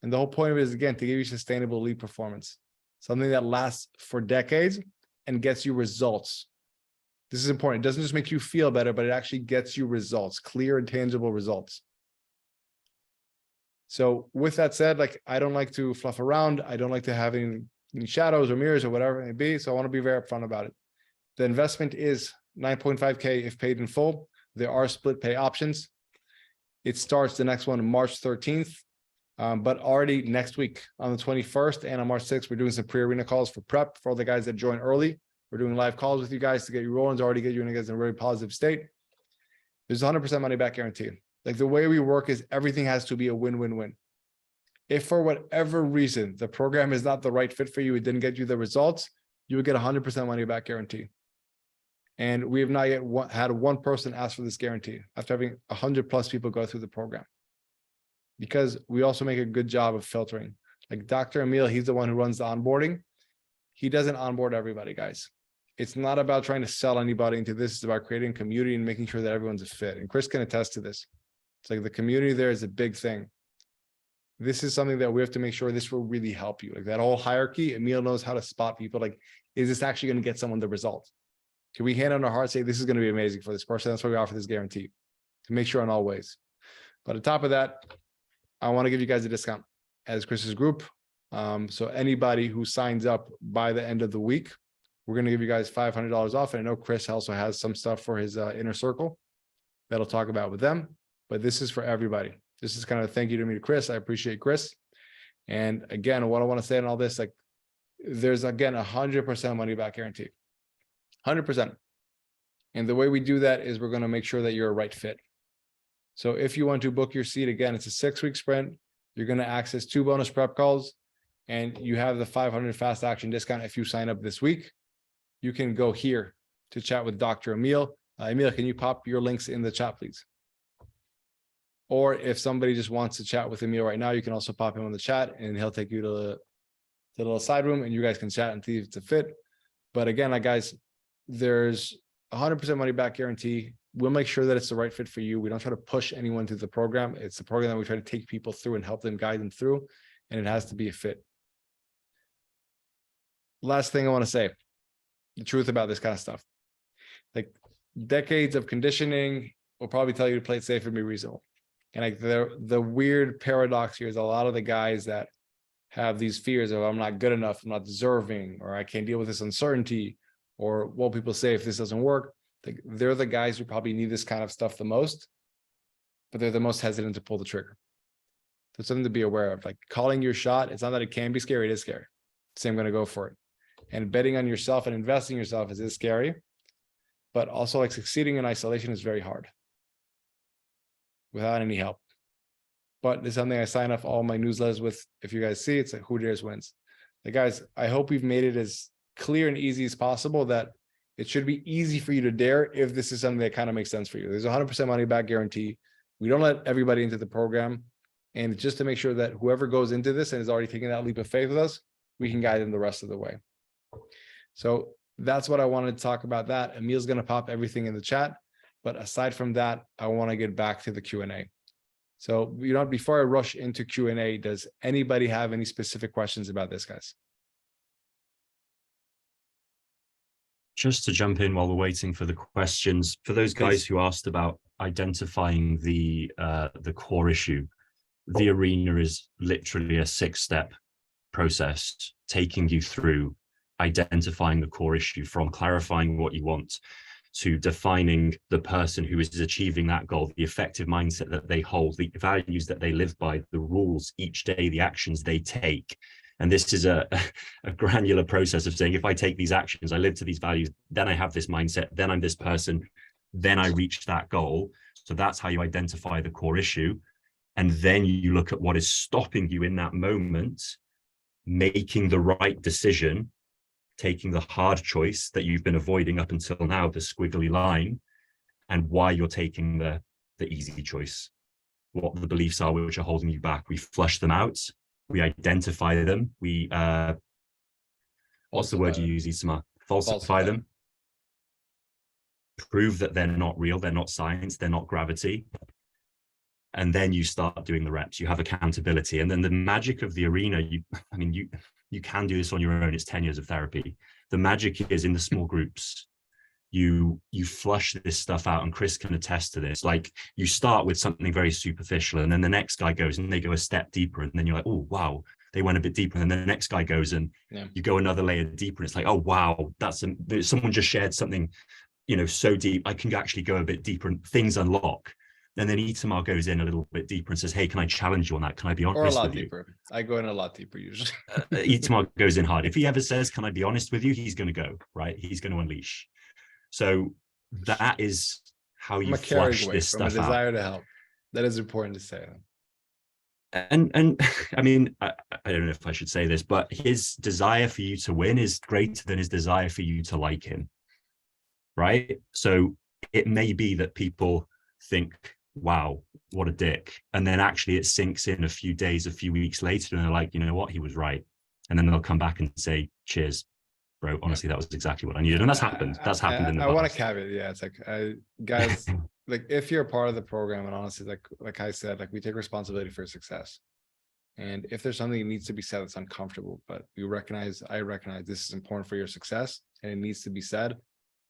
And the whole point of it is, again, to give you sustainable elite performance. Something that lasts for decades and gets you results. This is important. It doesn't just make you feel better, but it actually gets you results, clear and tangible results. So with that said, like, I don't like to fluff around. I don't like to have any shadows or mirrors or whatever it may be. So I want to be very upfront about it. The investment is $9.5K if paid in full. There are split pay options. It starts the next one on March 13th. But already next week on the 21st and on March 6th, we're doing some pre-arena calls for prep for all the guys that join early. We're doing live calls with you guys to get you rolling, to already get you in a very positive state. There's 100% money back guarantee. Like the way we work is everything has to be a win-win-win. If for whatever reason, the program is not the right fit for you, it didn't get you the results, you would get 100% money back guarantee. And we have not yet had one person ask for this guarantee after having 100+ people go through the program. Because we also make a good job of filtering. Like Dr. Emil, he's the one who runs the onboarding. He doesn't onboard everybody, guys. It's not about trying to sell anybody into this. It's about creating a community and making sure that everyone's a fit. And Chris can attest to this. It's like the community there is a big thing. This is something that we have to make sure this will really help you. Like that whole hierarchy, Emil knows how to spot people. Like, is this actually going to get someone the result? Can we hand on our heart, say, this is going to be amazing for this person? That's why we offer this guarantee, to make sure in all ways. But on top of that, I want to give you guys a discount as Chris's group. So anybody who signs up by the end of the week, we're going to give you guys $500 off. And I know Chris also has some stuff for his inner circle that I'll talk about with them, but this is for everybody. This is kind of a thank you to me to Chris. I appreciate Chris. And again, what I want to say in all this, like there's again, 100% money back guarantee, 100%. And the way we do that is we're going to make sure that you're a right fit. So if you want to book your seat, again, it's a 6-week sprint. You're going to access 2 bonus prep calls, and you have the 500 fast action discount if you sign up this week. You can go here to chat with Dr. Emil. Emil, can you pop your links in the chat, please? Or if somebody just wants to chat with Emil right now, you can also pop him on the chat, and he'll take you to the little side room, and you guys can chat and see if it's a fit. But again, like guys, there's 100% money back guarantee. We'll make sure that it's the right fit for you. We don't try to push anyone through the program. It's the program that we try to take people through and help them, guide them through, and it has to be a fit. Last thing I want to say, the truth about this kind of stuff. Like decades of conditioning will probably tell you to play it safe and be reasonable. And like the weird paradox here is a lot of the guys that have these fears of I'm not good enough, I'm not deserving, or I can't deal with this uncertainty, or what people say if this doesn't work. They're the guys who probably need this kind of stuff the most, but they're the most hesitant to pull the trigger. That's something to be aware of. Like calling your shot, it's not that it can be scary, it is scary. So I'm going to go for it. And betting on yourself and investing in yourself is scary, but also like succeeding in isolation is very hard without any help. But it's something I sign up all my newsletters with. If you guys see, it's like who dares wins. Like guys, I hope we've made it as clear and easy as possible that it should be easy for you to dare if this is something that kind of makes sense for you. There's 100% money back guarantee. We don't let everybody into the program. And just to make sure that whoever goes into this and is already taking that leap of faith with us, we can guide them the rest of the way. So that's what I wanted to talk about that. Emil's going to pop everything in the chat. But aside from that, I want to get back to the Q&A. So, before I rush into Q&A, does anybody have any specific questions about this, guys? Just to jump in while we're waiting for the questions, for those guys who asked about identifying the core issue, the arena is literally a 6-step process, taking you through identifying the core issue, from clarifying what you want to defining the person who is achieving that goal, the effective mindset that they hold, the values that they live by, the rules each day, the actions they take. And this is a granular process of saying, if I take these actions, I live to these values, then I have this mindset, then I'm this person, then I reach that goal. So that's how you identify the core issue. And then you look at what is stopping you in that moment, making the right decision, taking the hard choice that you've been avoiding up until now, the squiggly line, and why you're taking the easy choice, what the beliefs are which are holding you back. We flush them out, we identify them, we what's the word you use, Itamar? Falsify them, prove that they're not real, they're not science, they're not gravity. And then you start doing the reps, you have accountability. And then the magic of the arena, you can do this on your own. It's 10 years of therapy. The magic is in the small groups. You flush this stuff out, and Chris can attest to this. Like, you start with something very superficial, and then the next guy goes and they go a step deeper, and then you're like, oh wow, they went a bit deeper. And then the next guy goes and you go another layer deeper, and it's like, oh wow, someone just shared something, so deep. I can actually go a bit deeper, and things unlock. And then Itamar goes in a little bit deeper and says, hey, can I challenge you on that? Can I be honest with you? Or a lot deeper. I go in a lot deeper usually. Itamar goes in hard. If he ever says, can I be honest with you? He's going to go, right? He's going to unleash. So that is how you flush this stuff out. From a desire to help. That is important to say. And I mean, I don't know if I should say this, but his desire for you to win is greater than his desire for you to like him, right? So it may be that people think, wow, what a dick. And then actually it sinks in a few days, a few weeks later, and they're like, you know what, he was right. And then they'll come back and say, cheers, bro. Honestly, that was exactly what I needed. And that's happened. That's happened in the past. I want to caveat. Yeah, it's like, guys, like, if you're a part of the program, and honestly, like I said, like, we take responsibility for success. And if there's something that needs to be said that's uncomfortable, but I recognize this is important for your success and it needs to be said,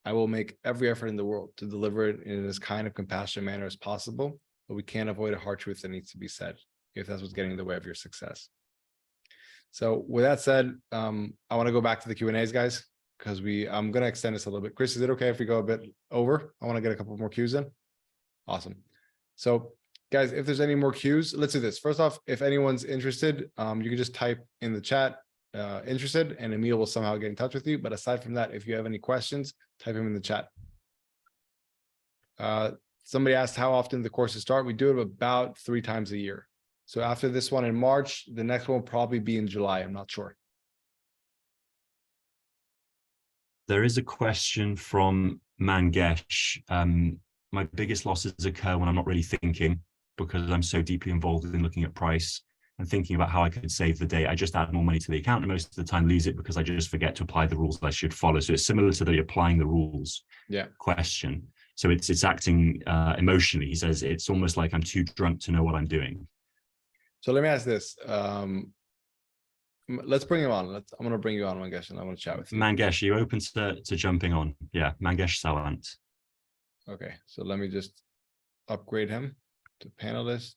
I will make every effort in the world to deliver it in as kind of compassionate manner as possible, but we can't avoid a hard truth that needs to be said if that's what's getting in the way of your success. So with that said, I want to go back to the Q&As, guys, because I'm going to extend this a little bit. Chris, is it okay if we go a bit over? I want to get a couple more cues in. Awesome. So guys, if there's any more cues, let's do this. First off, if anyone's interested, you can just type in the chat, interested, and Emil will somehow get in touch with you. But aside from that, if you have any questions, type them in the chat. Somebody asked how often the courses start. We do it about 3 times a year. So after this one in March, the next one will probably be in July. I'm not sure. There is a question from Mangesh. My biggest losses occur when I'm not really thinking, because I'm so deeply involved in looking at price and thinking about how I could save the day. I just add more money to the account and most of the time lose it because I just forget to apply the rules I should follow. So it's similar to the applying the rules question. So it's acting emotionally. He says, it's almost like I'm too drunk to know what I'm doing. So let me ask this. Let's bring him on. I'm going to bring you on, Mangesh, and I want to chat with you. Mangesh, are you open to jumping on? Yeah, Mangesh Sawant. Okay, so let me just upgrade him to panelist.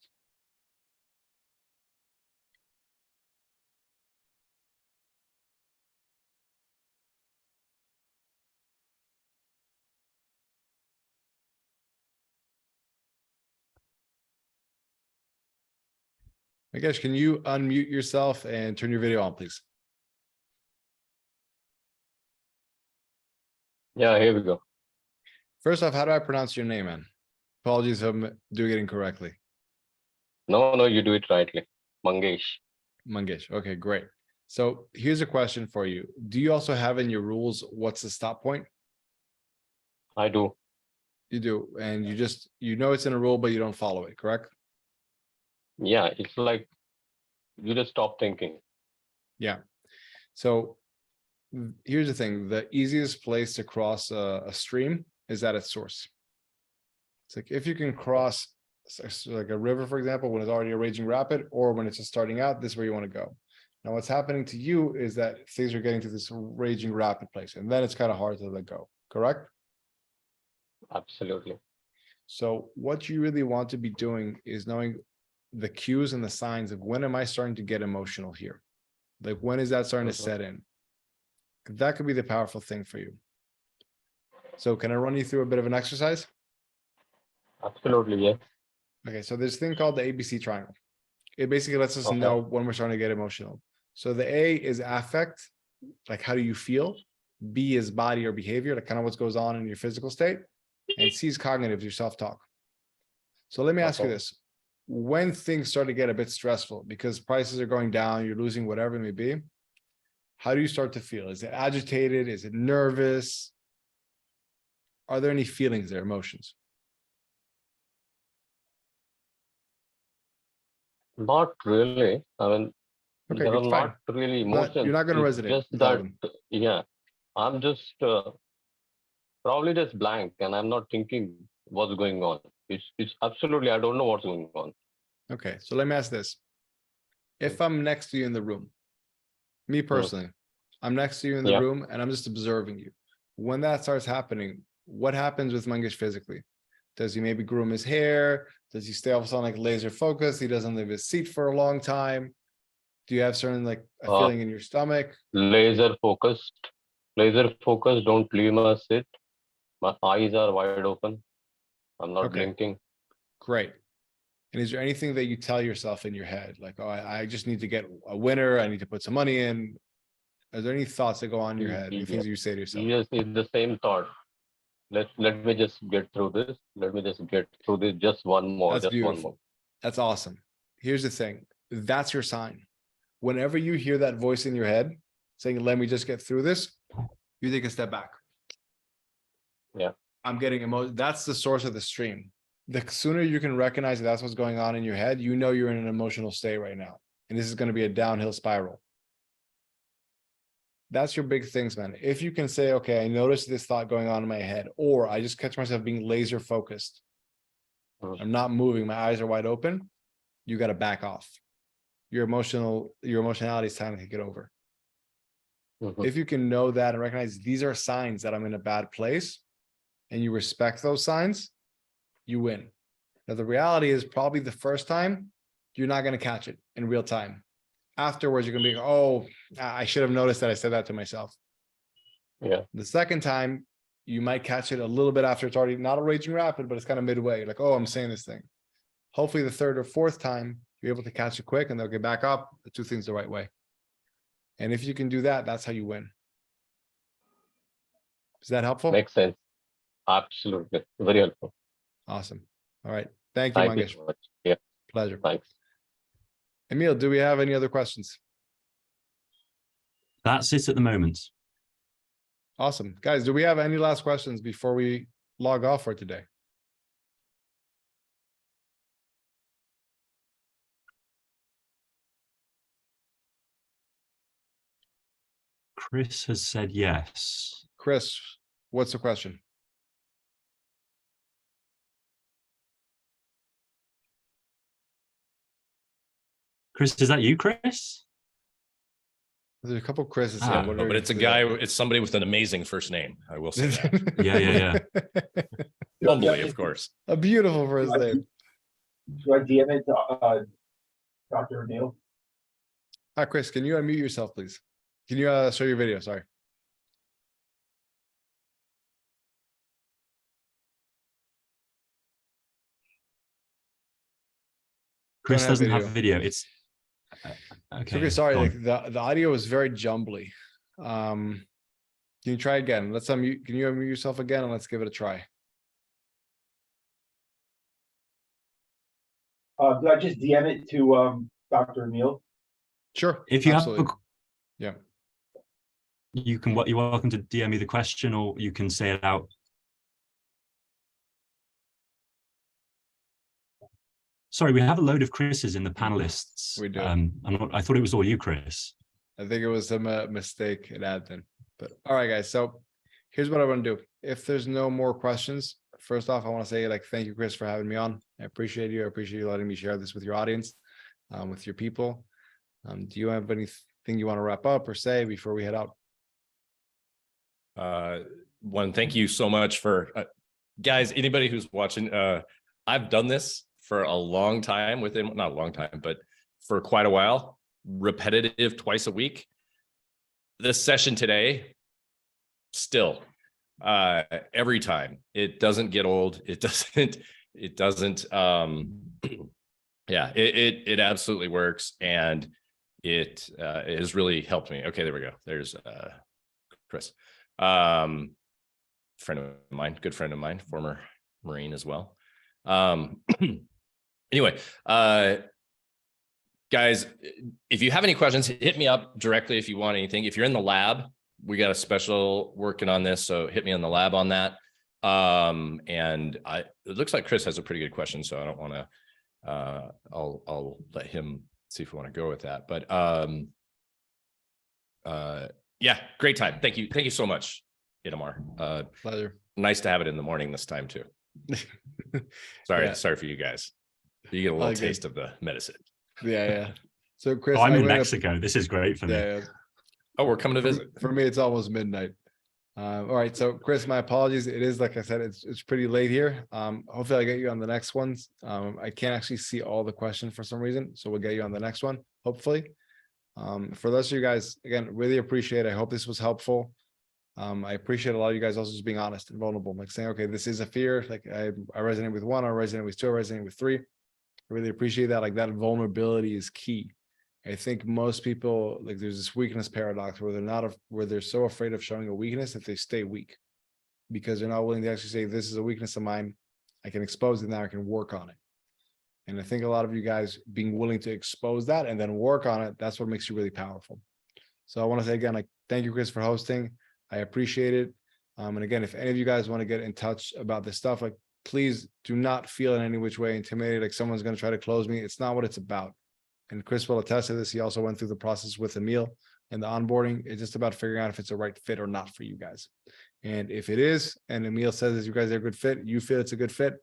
Mangesh, can you unmute yourself and turn your video on, please? Yeah, here we go. First off, how do I pronounce your name, man? Apologies if I'm doing it incorrectly. No, you do it rightly. Mangesh. Mangesh. Okay, great. So here's a question for you. Do you also have in your rules what's the stop point? I do. You do, and you know it's in a rule, but you don't follow it, correct? Yeah, it's like you just stop thinking. Yeah. So here's the thing: the easiest place to cross a stream is at its source. It's like if you can cross like a river, for example, when it's already a raging rapid, or when it's just starting out, this is where you want to go. Now, what's happening to you is that things are getting to this raging rapid place, and then it's kind of hard to let go, correct? Absolutely. So what you really want to be doing is knowing the cues and the signs of when am I starting to get emotional here? Like when is that starting to set in? That could be the powerful thing for you. So can I run you through a bit of an exercise? Absolutely, yes. Okay, so there's a thing called the ABC triangle. It basically lets us Okay. know when we're starting to get emotional. So the A is affect, like how do you feel? B is body or behavior, like kind of what goes on in your physical state. And C is cognitive, your self-talk. So let me ask you Okay. this. When things start to get a bit stressful because prices are going down, you're losing whatever it may be, how do you start to feel? Is it agitated? Is it nervous? Are there any feelings there, emotions? Not really. I mean, Okay, there are good, fine. not really You're emotions. not going to It's resonate just with all of that, them. yeah, I'm just probably just blank and I'm not thinking what's going on. It's absolutely, I don't know what's going on. Okay, so let me ask this. If I'm next to you in the room, me personally, I'm next to you in the Yeah. room and I'm just observing you. When that starts happening, what happens with Mangesh physically? Does he maybe groom his hair? Does he stay all of a sudden like laser focused? He doesn't leave his seat for a long time. Do you have certain like a Uh, feeling in your stomach? laser focused, don't leave my seat. My eyes are wide open. I'm not Okay, blinking. great. And is there anything that you tell yourself in your head? Like, oh, I just need to get a winner. I need to put some money in. Are there any thoughts that go on in your head? Any things you say to yourself? Yes, it's the same thought. Let me just get through this. Let me just get through this. Just one more. That's Just one more. beautiful. That's awesome. Here's the thing. That's your sign. Whenever you hear that voice in your head saying, let me just get through this, you take a step back. Yeah. I'm getting emotional. That's the source of the stream. The sooner you can recognize that that's what's going on in your head, you know you're in an emotional state right now. And this is going to be a downhill spiral. That's your big things, man. If you can say, okay, I noticed this thought going on in my head, or I just catch myself being laser focused. I'm not moving. My eyes are wide open. You got to back off. Your emotionality is time to take it over. Mhm. If you can know that and recognize these are signs that I'm in a bad place and you respect those signs, you win. Now, the reality is probably the first time you're not going to catch it in real time. Afterwards, you're going to be, oh, I should have noticed that I said that to myself. Yeah. The second time, you might catch it a little bit after it's already not a raging rapid, but it's kind of midway. Like, oh, I'm saying this thing. Hopefully the third or fourth time, you're able to catch it quick and they'll get back up, do things the right way. And if you can do that, that's how you win. Is that helpful? Makes sense. Absolutely. Very helpful. Awesome. All right. Thank you, Thank you Mangesh. so much. Yeah. Pleasure. Thanks. Emil, do we have any other questions? That's it at the moment. Awesome. Guys, do we have any last questions before we log off for today? Chris has said yes. Chris, what's the question? Chris, is that you, Chris? There's a couple Chris's Ah, here. What No, are but it's a guy. It's somebody with an amazing first name. I will say that. Yeah. Humbly, of course. A beautiful first name. Should I DM it to Dr. Neil? Hi, Chris, can you unmute yourself, please? Can you show your video? Sorry. Chris have doesn't have video. video. It's okay. Okay, sorry, go on. like the audio is very jumbly. Can you try again? Let's unmute. Can you unmute yourself again and let's give it a try? Do I just DM it to Dr. Neil? Sure. If you absolutely. have, Yeah. you're welcome to DM me the question, or you can say it out. Sorry, we have a load of Chris's in the panelists. We do. I thought it was all you, Chris. I think it was a mistake in admin. But all right, guys. So here's what I want to do. If there's no more questions, first off, I want to say like thank you, Chris, for having me on. I appreciate you. I appreciate you letting me share this with your audience, with your people. Do you have anything you want to wrap up or say before we head out? One, thank you so much for guys, anybody who's watching. I've done this for a long time with him, not a long time, but for quite a while, repetitive twice a week. This session today, still, every time, it doesn't get old. It doesn't, yeah, it absolutely works. And it has really helped me. Okay, there we go. There's Chris, friend of mine, good friend of mine, former Marine as well. Anyway, guys, if you have any questions, hit me up directly if you want anything. If you're in the lab, we got a special working on this, so hit me on the lab on that. And it looks like Chris has a pretty good question, so I don't want to. I'll let him see if we want to go with that. But yeah, great time. Thank you so much, Itamar. Pleasure. Nice to have it in the morning this time too. Sorry for you guys. You get a little taste of the medicine. Yeah. So Chris, I'm in Mexico. This is great for me. Yeah. Oh, we're coming to visit. For me, it's almost midnight. All right. So Chris, my apologies. It is, like I said, it's pretty late here. Hopefully I'll get you on the next ones. I can't actually see all the questions for some reason, so we'll get you on the next one, hopefully. For those of you guys, again, really appreciate it. I hope this was helpful. I appreciate a lot of you guys also just being honest and vulnerable, like saying, okay, this is a fear. Like I resonate with one, I resonate with two, I resonate with three. I really appreciate that. Like that vulnerability is key. I think most people, like there's this weakness paradox where they're so afraid of showing a weakness that they stay weak because they're not willing to actually say, this is a weakness of mine. I can expose it now, I can work on it. And I think a lot of you guys being willing to expose that and then work on it, that's what makes you really powerful. So I want to say again, like, thank you, Chris, for hosting. I appreciate it. And again, if any of you guys want to get in touch about this stuff, like, please do not feel in any which way intimidated, like someone's going to try to close me. It's not what it's about. And Chris will attest to this. He also went through the process with Emil and the onboarding. It's just about figuring out if it's a right fit or not for you guys. And if it is, and Emil says you guys are a good fit, you feel it's a good fit,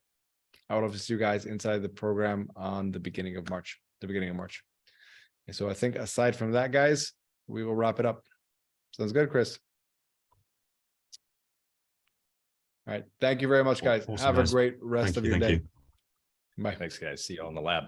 I would love to see you guys inside the program on the beginning of March. And so I think aside from that, guys, we will wrap it up. Sounds good, Chris. All right. Thank you very much, guys. Awesome, Have guys. a great rest of your day. Thank you. Bye. Thanks, guys. See you on the lab.